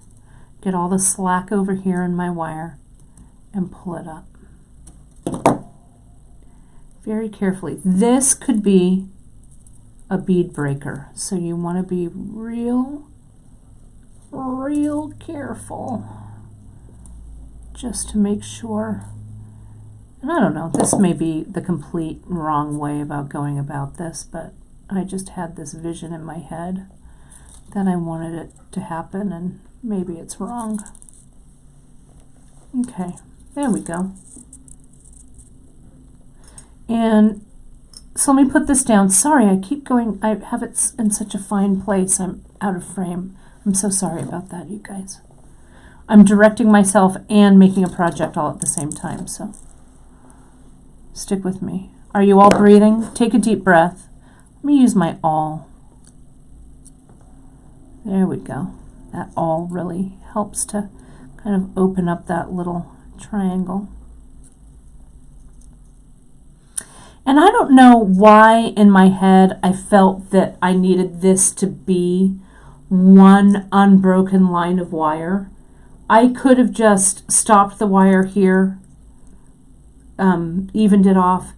get all the slack over here in my wire, and pull it up. Very carefully. This could be a bead breaker, so you want to be real careful just to make sure. And I don't know, this may be the complete wrong way about going about this, but I just had this vision in my head that I wanted it to happen, and maybe it's wrong. Okay, there we go. And so let me put this down. Sorry, I keep going. I have it in such a fine place. I'm out of frame. I'm so sorry about that, you guys. I'm directing myself and making a project all at the same time, so. Stick with me. Are you all breathing? Take a deep breath. Let me use my awl. There we go. That awl really helps to kind of open up that little triangle. And I don't know why in my head I felt that I needed this to be one unbroken line of wire. I could have just stopped the wire here, evened it off,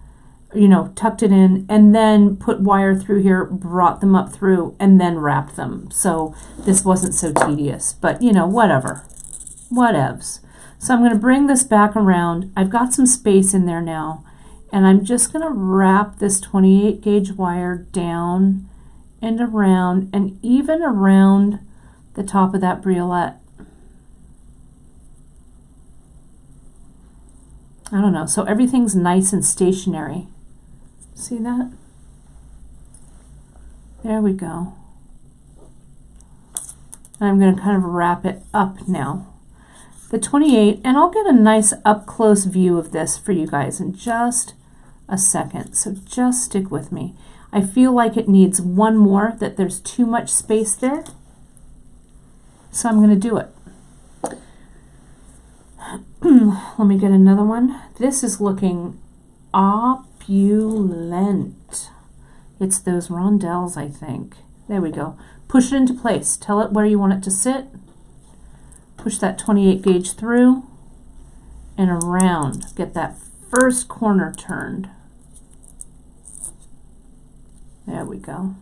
you know, tucked it in, and then put wire through here, brought them up through, and then wrapped them. So this wasn't so tedious, but you know, whatever. Whatevs. So I'm going to bring this back around. I've got some space in there now. And I'm just going to wrap this 28 gauge wire down and around, and even around the top of that briolette. I don't know, so everything's nice and stationary. See that? There we go. And I'm going to kind of wrap it up now. The 28, and I'll get a nice up close view of this for you guys in just a second, so just stick with me. I feel like it needs one more, that there's too much space there, so I'm going to do it. Let me get another one. This is looking opulent. It's those rondelles, I think. There we go. Push it into place. Tell it where you want it to sit. Push that 28 gauge through and around. Get that first corner turned. There we go.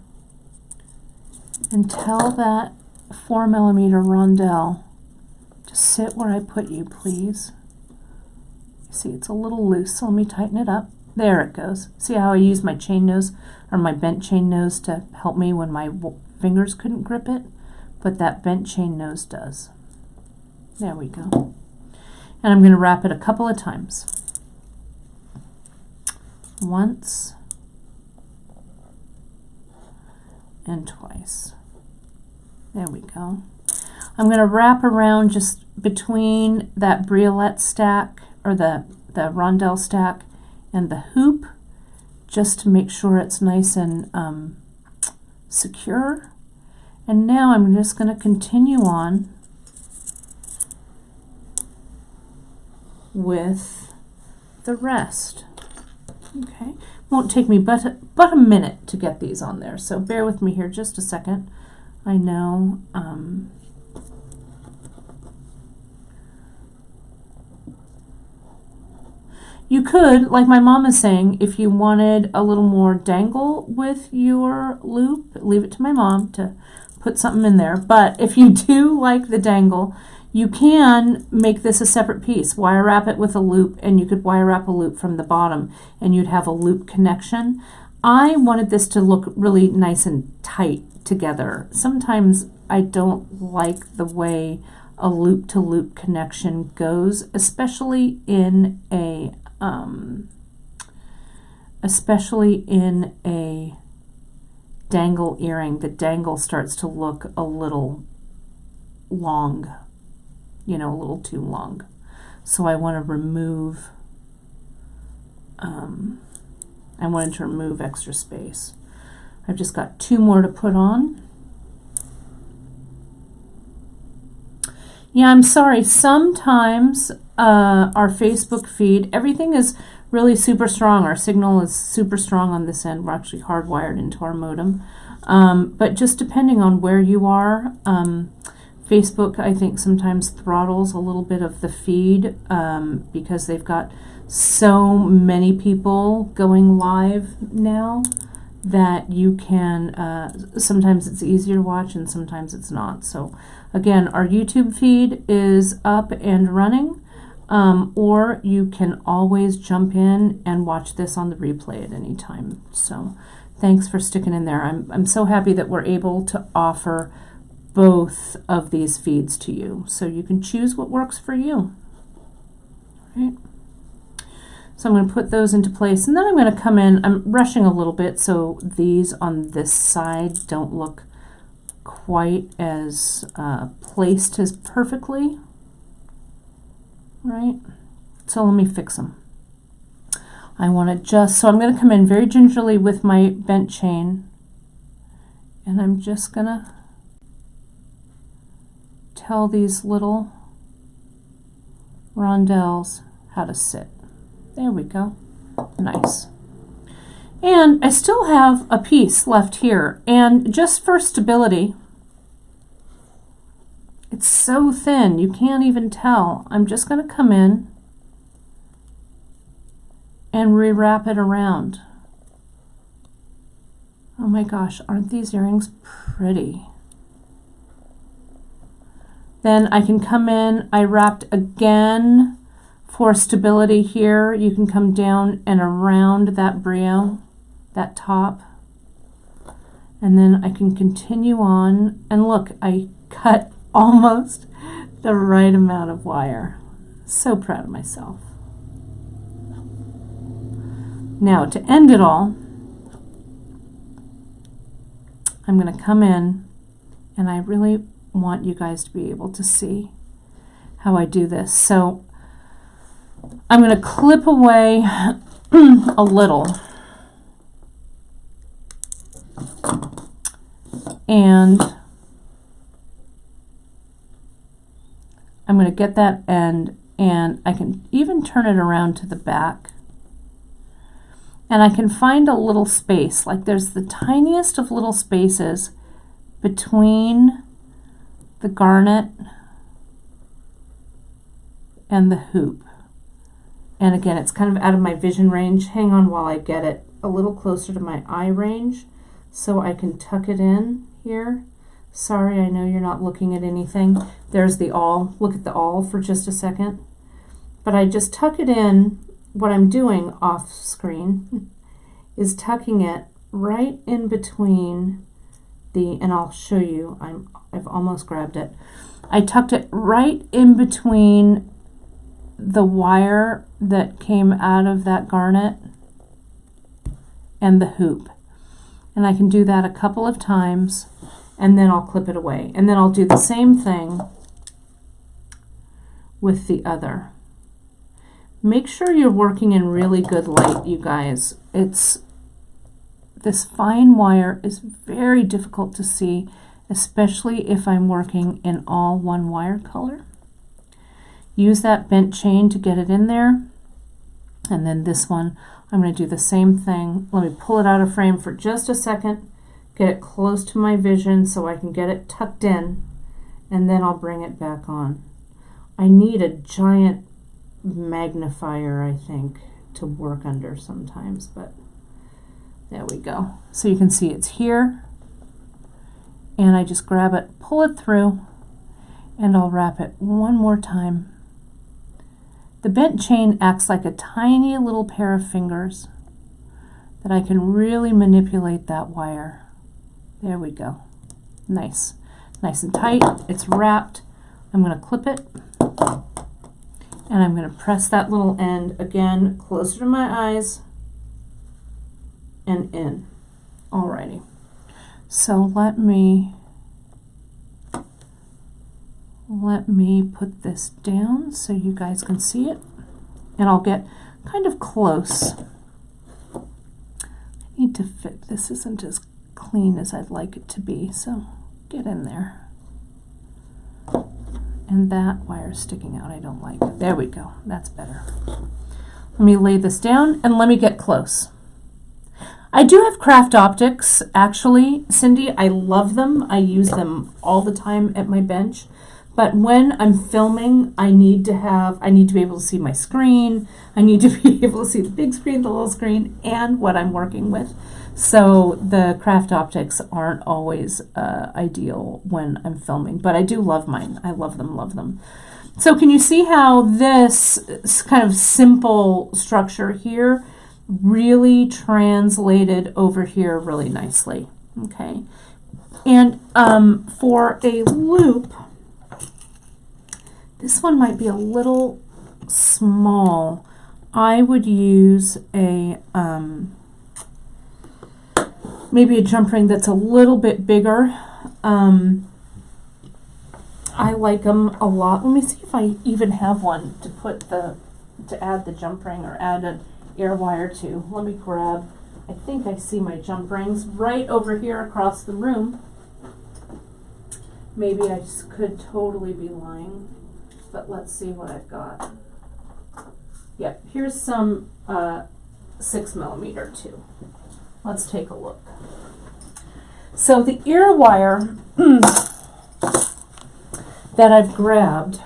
And tell that 4mm rondelle to sit where I put you, please. See, it's a little loose, so let me tighten it up. There it goes. See how I use my chain nose, or my bent chain nose, to help me when my fingers couldn't grip it? But that bent chain nose does. There we go. And I'm going to wrap it a couple of times. Once and twice. There we go. I'm going to wrap around just between that briolette stack, or the rondelle stack, and the hoop, just to make sure it's nice and secure. And now I'm just going to continue on with the rest. Okay, won't take me but a minute to get these on there, so bear with me here just a second. I know you could, like my mom is saying, if you wanted a little more dangle with your loop, leave it to my mom to put something in there. But if you do like the dangle, you can make this a separate piece. Wire wrap it with a loop, and you could wire wrap a loop from the bottom, and you'd have a loop connection. I wanted this to look really nice and tight together. Sometimes I don't like the way a loop-to-loop connection goes, especially in a dangle earring. The dangle starts to look a little long, you know, a little too long. So I want to remove, I wanted to remove extra space. I've just got 2 more to put on. Yeah, I'm sorry. Sometimes our Facebook feed, everything is really super strong. Our signal is super strong on this end. We're actually hardwired into our modem. But just depending on where you are, Facebook, I think, sometimes throttles a little bit of the feed because they've got so many people going live now that you can, sometimes it's easier to watch and sometimes it's not. So again, our YouTube feed is up and running, or you can always jump in and watch this on the replay at any time. So thanks for sticking in there. I'm so happy that we're able to offer both of these feeds to you, so you can choose what works for you. Right? So I'm going to put those into place, and then I'm going to come in. I'm rushing a little bit so these on this side don't look quite as placed as perfectly. Right? So let me fix them. I want to just, so I'm going to come in very gingerly with my bent chain, and I'm just going to tell these little rondelles how to sit. There we go. Nice. And I still have a piece left here, and just for stability, it's so thin you can't even tell. I'm just going to come in and rewrap it around. Oh my gosh, aren't these earrings pretty? Then I can come in, I wrapped again for stability here. You can come down and around that brio, that top. And then I can continue on, and look, I cut almost the right amount of wire. So proud of myself. Now, to end it all, I'm going to come in, and I really want you guys to be able to see how I do this. So I'm going to clip away a little, and I'm going to get that end, and I can even turn it around to the back. And I can find a little space, like there's the tiniest of little spaces between the garnet and the hoop. And again, it's kind of out of my vision range. Hang on while I get it a little closer to my eye range so I can tuck it in here. Sorry, I know you're not looking at anything. There's the awl. Look at the awl for just a second. But I just tuck it in. What I'm doing off screen is tucking it right in between the, and I'll show you, I've almost grabbed it. I tucked it right in between the wire that came out of that garnet and the hoop. And I can do that a couple of times, and then I'll clip it away. And then I'll do the same thing with the other. Make sure you're working in really good light, you guys. This fine wire is very difficult to see, especially if I'm working in all one wire color. Use that bent chain to get it in there. And then this one, I'm going to do the same thing. Let me pull it out of frame for just a second, get it close to my vision so I can get it tucked in, and then I'll bring it back on. I need a giant magnifier, I think, to work under sometimes, but there we go. So you can see it's here, and I just grab it, pull it through, and I'll wrap it one more time. The bent chain acts like a tiny little pair of fingers that I can really manipulate that wire. There we go. Nice. Nice and tight. It's wrapped. I'm going to clip it. And I'm going to press that little end again closer to my eyes and in. Alrighty. So let me put this down so you guys can see it. And I'll get kind of close. I need to fit. This isn't as clean as I'd like it to be, so get in there. And that wire sticking out I don't like. There we go. That's better. Let me lay this down and let me get close. I do have craft optics, actually, Cindy. I love them. I use them all the time at my bench. But when I'm filming, I need to be able to see my screen. I need to be able to see the big screen, the little screen, and what I'm working with. So the craft optics aren't always ideal when I'm filming, but I do love mine. I love them, love them. So can you see how this kind of simple structure here really translated over here really nicely? Okay. And for a loop, this one might be a little small. I would use a maybe a jump ring that's a little bit bigger. I like them a lot. Let me see if I even have one to put to add the jump ring or add an ear wire too. Let me grab, I think I see my jump rings right over here across the room. Maybe I just could totally be lying, but let's see what I've got. Yep, here's some 6mm too. Let's take a look. So the ear wire that I've grabbed,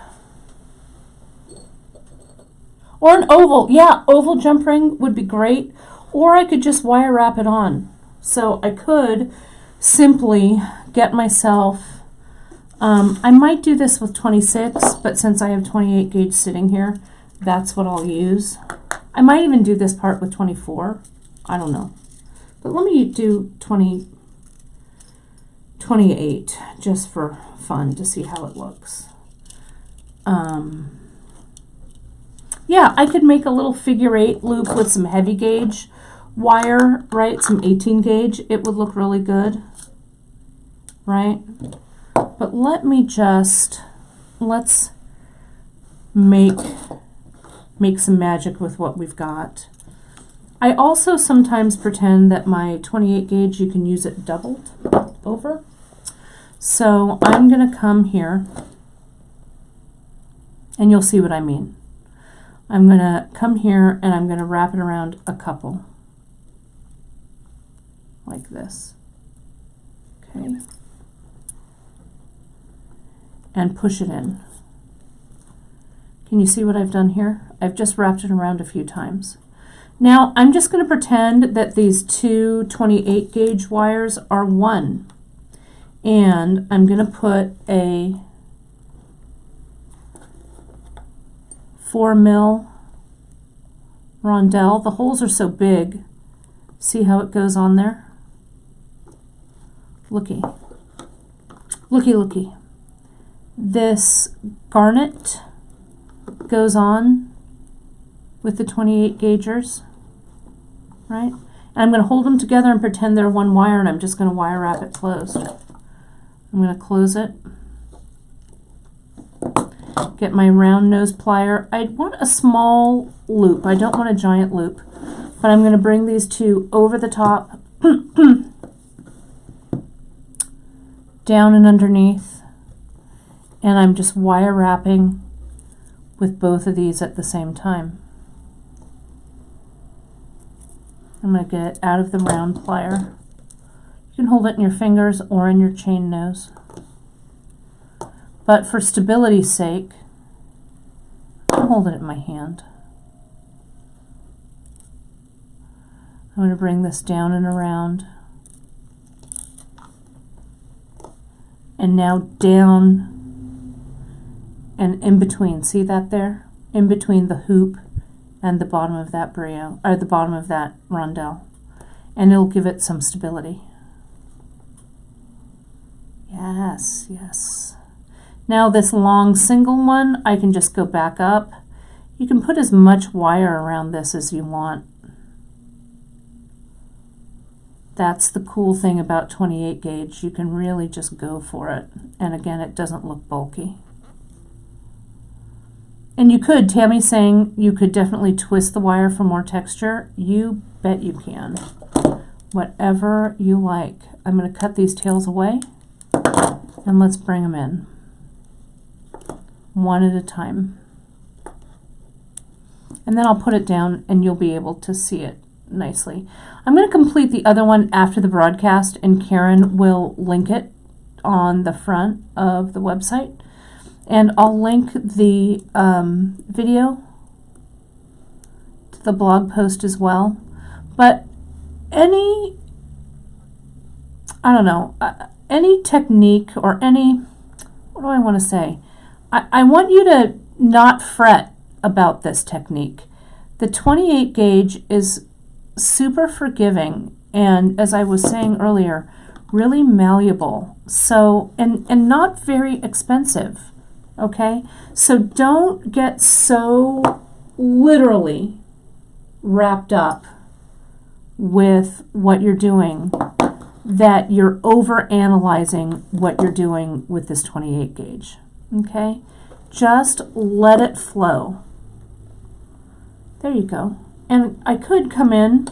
or an oval, yeah, oval jump ring would be great, or I could just wire wrap it on. So I could simply get myself, I might do this with 26, but since I have 28 gauge sitting here, that's what I'll use. I might even do this part with 24, I don't know. But let me do 28 just for fun to see how it looks. Yeah, I could make a little figure 8 loop with some heavy gauge wire, right? Some 18 gauge. It would look really good, right? But let's make some magic with what we've got. I also sometimes pretend that my 28 gauge, you can use it doubled over. So I'm going to come here, and you'll see what I mean. I'm going to come here, and I'm going to wrap it around a couple, like this. Okay. And push it in. Can you see what I've done here? I've just wrapped it around a few times. Now I'm just going to pretend that these two 28 gauge wires are one, and I'm going to put a 4mm rondelle. The holes are so big. See how it goes on there? Looky. Looky, looky. This garnet goes on with the 28 gaugers, right? And I'm going to hold them together and pretend they're one wire, and I'm just going to wire wrap it closed. I'm going to close it. Get my round nose plier. I want a small loop. I don't want a giant loop, but I'm going to bring these two over the top, down and underneath, and I'm just wire wrapping with both of these at the same time. I'm going to get it out of the round plier. You can hold it in your fingers or in your chain nose. But for stability's sake, I'll hold it in my hand. I'm going to bring this down and around. And now down and in between. See that there? In between the hoop and the bottom of that brio, or the bottom of that rondelle. And it'll give it some stability. Yes, yes. Now this long single one, I can just go back up. You can put as much wire around this as you want. That's the cool thing about 28 gauge. You can really just go for it. And again, it doesn't look bulky. And you could, Tammy's saying you could definitely twist the wire for more texture. You bet you can. Whatever you like. I'm going to cut these tails away, and let's bring them in. One at a time. And then I'll put it down and you'll be able to see it nicely. I'm going to complete the other one after the broadcast, and Karen will link it on the front of the website. And I'll link the video to the blog post as well. But any, I don't know, any technique or any, what do I want to say? I want you to not fret about this technique. The 28 gauge is super forgiving, and as I was saying earlier, really malleable. So, and not very expensive. Okay, so don't get so literally wrapped up with what you're doing that you're over analyzing what you're doing with this 28 gauge. Okay, just let it flow. There you go. And I could come in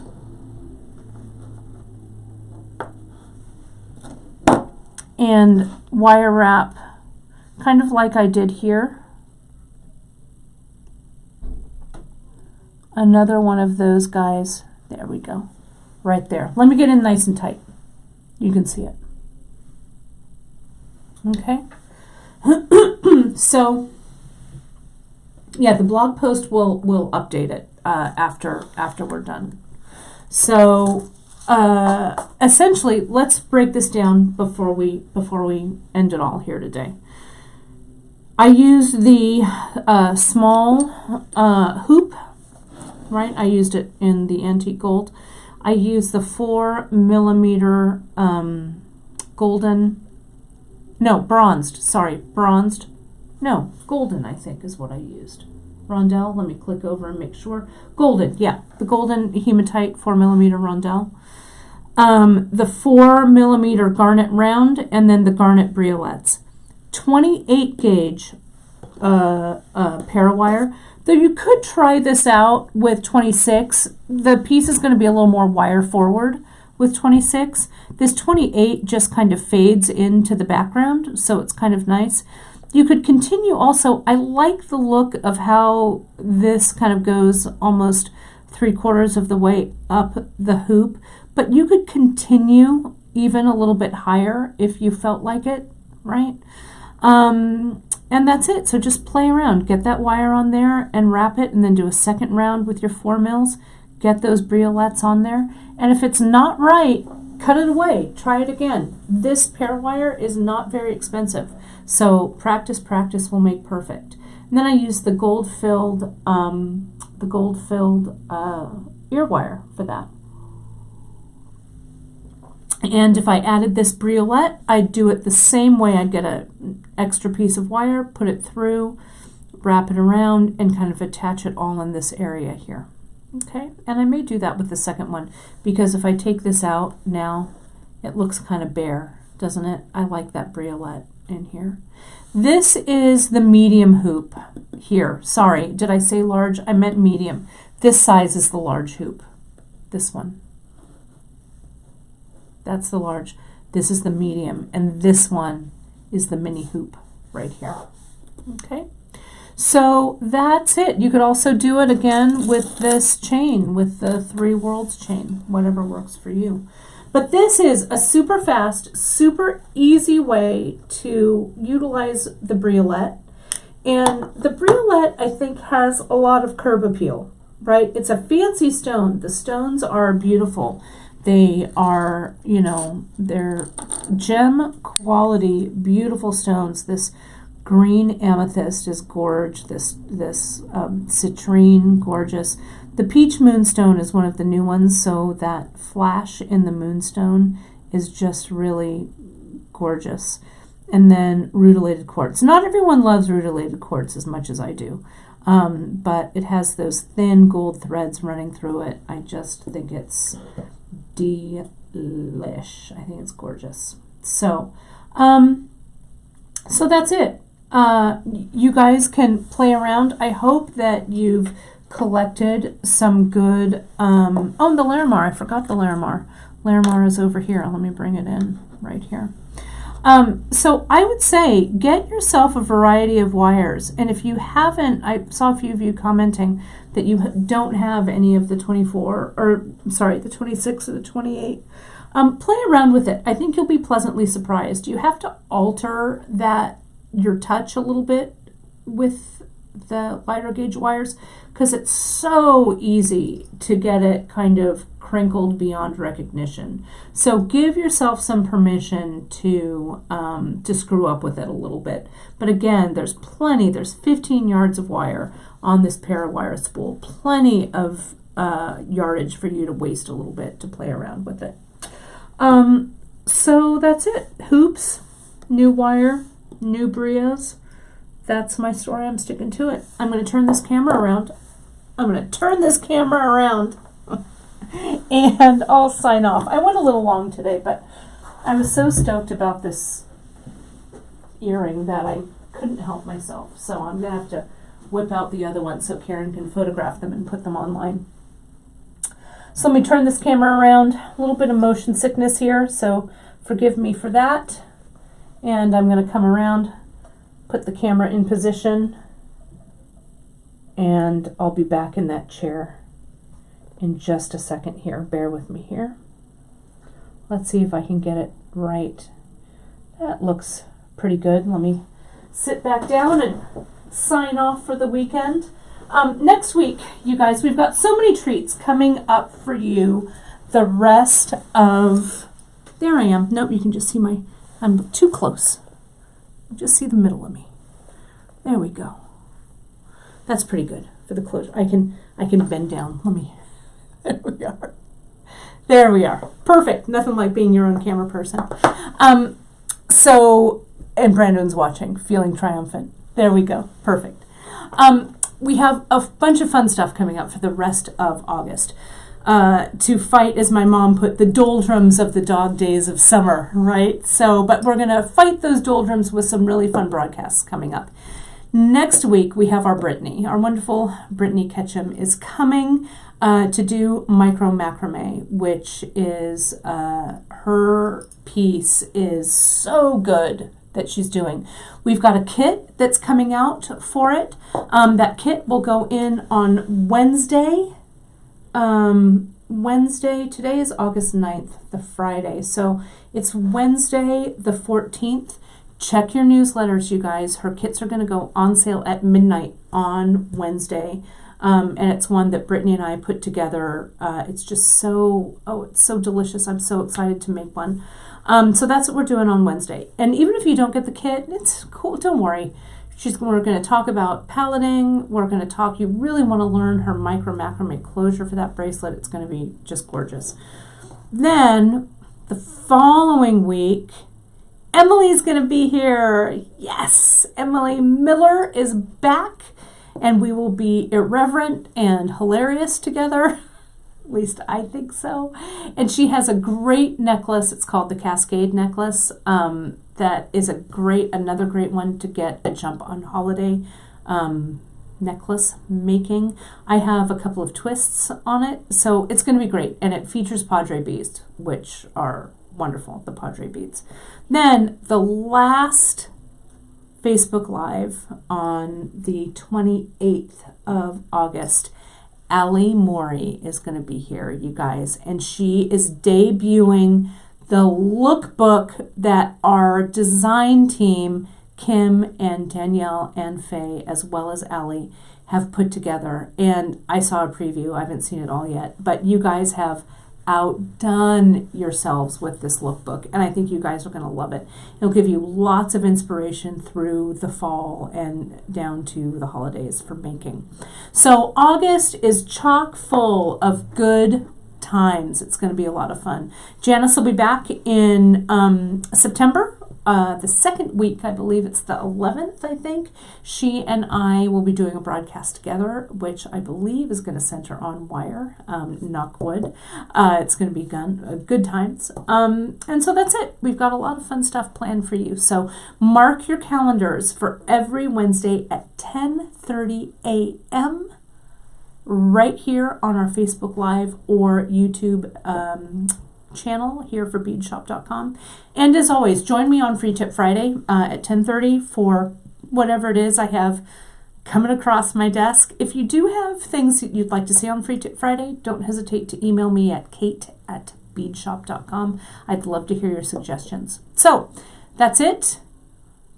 and wire wrap kind of like I did here. Another one of those guys. There we go. Right there. Let me get in nice and tight. You can see it. Okay. So yeah, the blog post will update it after we're done. So essentially, let's break this down before we end it all here today. I used the small hoop, right? I used it in the antique gold. I used the 4 millimeter golden, I think is what I used. Rondelle, let me click over and make sure. Golden, yeah, the golden hematite 4 millimeter rondelle. The 4 millimeter garnet round, and then the garnet briolettes. 28 gauge parawire. Though you could try this out with 26. The piece is going to be a little more wire forward with 26. This 28 just kind of fades into the background, so it's kind of nice. You could continue also. I like the look of how this kind of goes almost 3/4 of the way up the hoop, but you could continue even a little bit higher if you felt like it, right? And that's it. So just play around. Get that wire on there and wrap it, and then do a second round with your 4 mils. Get those briolettes on there. And if it's not right, cut it away. Try it again. This pair wire is not very expensive. So practice will make perfect. And then I use the gold-filled ear wire for that. And if I added this briolette, I'd do it the same way. I'd get an extra piece of wire, put it through, wrap it around, and kind of attach it all in this area here. Okay, and I may do that with the second one, because if I take this out now, it looks kind of bare, doesn't it? I like that briolette in here. This is the medium hoop here. Sorry, did I say large? I meant medium. This size is the large hoop. This one. That's the large. This is the medium, and this one is the mini hoop right here. Okay, so that's it. You could also do it again with this chain, with the 3 worlds chain, whatever works for you. But this is a super fast, super easy way to utilize the briolette. And the briolette, I think, has a lot of curb appeal, right? It's a fancy stone. The stones are beautiful. They are, you know, they're gem quality, beautiful stones. This green amethyst is gorgeous. This citrine, gorgeous. The peach moonstone is one of the new ones, so that flash in the moonstone is just really gorgeous. And then rutilated quartz. Not everyone loves rutilated quartz as much as I do, but it has those thin gold threads running through it. I just think it's delish. I think it's gorgeous. So, so that's it. You guys can play around. I hope that you've collected some good, oh, the Larimar. I forgot the Larimar. Larimar is over here. Let me bring it in right here. So I would say get yourself a variety of wires, and if you haven't, I saw a few of you commenting that you don't have any of the 24, or sorry, the 26 or the 28. Play around with it. I think you'll be pleasantly surprised. You have to alter your touch a little bit with the lighter gauge wires, because it's so easy to get it kind of crinkled beyond recognition. So give yourself some permission to screw up with it a little bit. But again, there's 15 yards of wire on this pair of wire spool. Plenty of yardage for you to waste a little bit to play around with it. So that's it. Hoops, new wire, new brios. That's my story. I'm sticking to it. I'm going to turn this camera around. And I'll sign off. I went a little long today, but I was so stoked about this earring that I couldn't help myself. So I'm going to have to whip out the other one so Karen can photograph them and put them online. So let me turn this camera around. A little bit of motion sickness here, so forgive me for that. And I'm going to come around, put the camera in position, and I'll be back in that chair in just a second here. Bear with me here. Let's see if I can get it right. That looks pretty good. Let me sit back down and sign off for the weekend. Next week, you guys, we've got so many treats coming up for you the rest of... There I am. Nope, you can just see I'm too close. Just see the middle of me. There we go. That's pretty good for the closure. I can bend down. Let me... There we are. There we are. Perfect. Nothing like being your own camera person. And Brandon's watching, feeling triumphant. There we go. Perfect. We have a bunch of fun stuff coming up for the rest of August. To fight, as my mom put, the doldrums of the dog days of summer, right? But we're going to fight those doldrums with some really fun broadcasts coming up. Next week, we have our Brittany. Our wonderful Brittany Ketchum is coming to do micro macrame, which is her piece is so good that she's doing. We've got a kit that's coming out for it. That kit will go in on Wednesday. Today is August 9th, the Friday. So it's Wednesday the 14th. Check your newsletters, you guys. Her kits are going to go on sale at midnight on Wednesday. And it's one that Brittany and I put together. It's just it's so delicious. I'm so excited to make one. So that's what we're doing on Wednesday. And even if you don't get the kit, it's cool. Don't worry. We're going to talk about palleting. We're going to talk, you really want to learn her micro macrame closure for that bracelet. It's going to be just gorgeous. Then the following week, Emily's going to be here. Yes, Emily Miller is back, and we will be irreverent and hilarious together. At least I think so. And she has a great necklace. It's called the Cascade necklace. That is another great one to get a jump on holiday necklace making. I have a couple of twists on it, so it's going to be great. And it features Padre beads, which are wonderful, the Padre beads. Then the last Facebook Live on the 28th of August, Allie Morey is going to be here, you guys, and she is debuting the lookbook that our design team, Kim and Danielle and Faye, as well as Allie, have put together. And I saw a preview. I haven't seen it all yet, but you guys have outdone yourselves with this lookbook, and I think you guys are going to love it. It'll give you lots of inspiration through the fall and down to the holidays for making. So August is chock full of good times. It's going to be a lot of fun. Janice will be back in September, the second week. I believe it's the 11th, I think. She and I will be doing a broadcast together, which I believe is going to center on wire, knock wood. It's going to be good times. And so that's it. We've got a lot of fun stuff planned for you. So mark your calendars for every Wednesday at 10:30 a.m. right here on our Facebook Live or YouTube channel here for beadshop.com. And as always, join me on Free Tip Friday at 10:30 for whatever it is I have coming across my desk. If you do have things that you'd like to see on Free Tip Friday, don't hesitate to email me at kate@beadshop.com. I'd love to hear your suggestions. So that's it.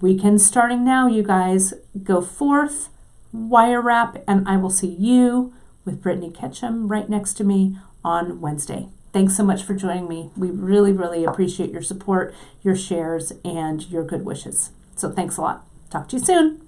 Weekend starting now, you guys. Go forth, wire wrap, and I will see you with Brittany Ketchum right next to me on Wednesday. Thanks so much for joining me. We really, really appreciate your support, your shares, and your good wishes. So thanks a lot. Talk to you soon.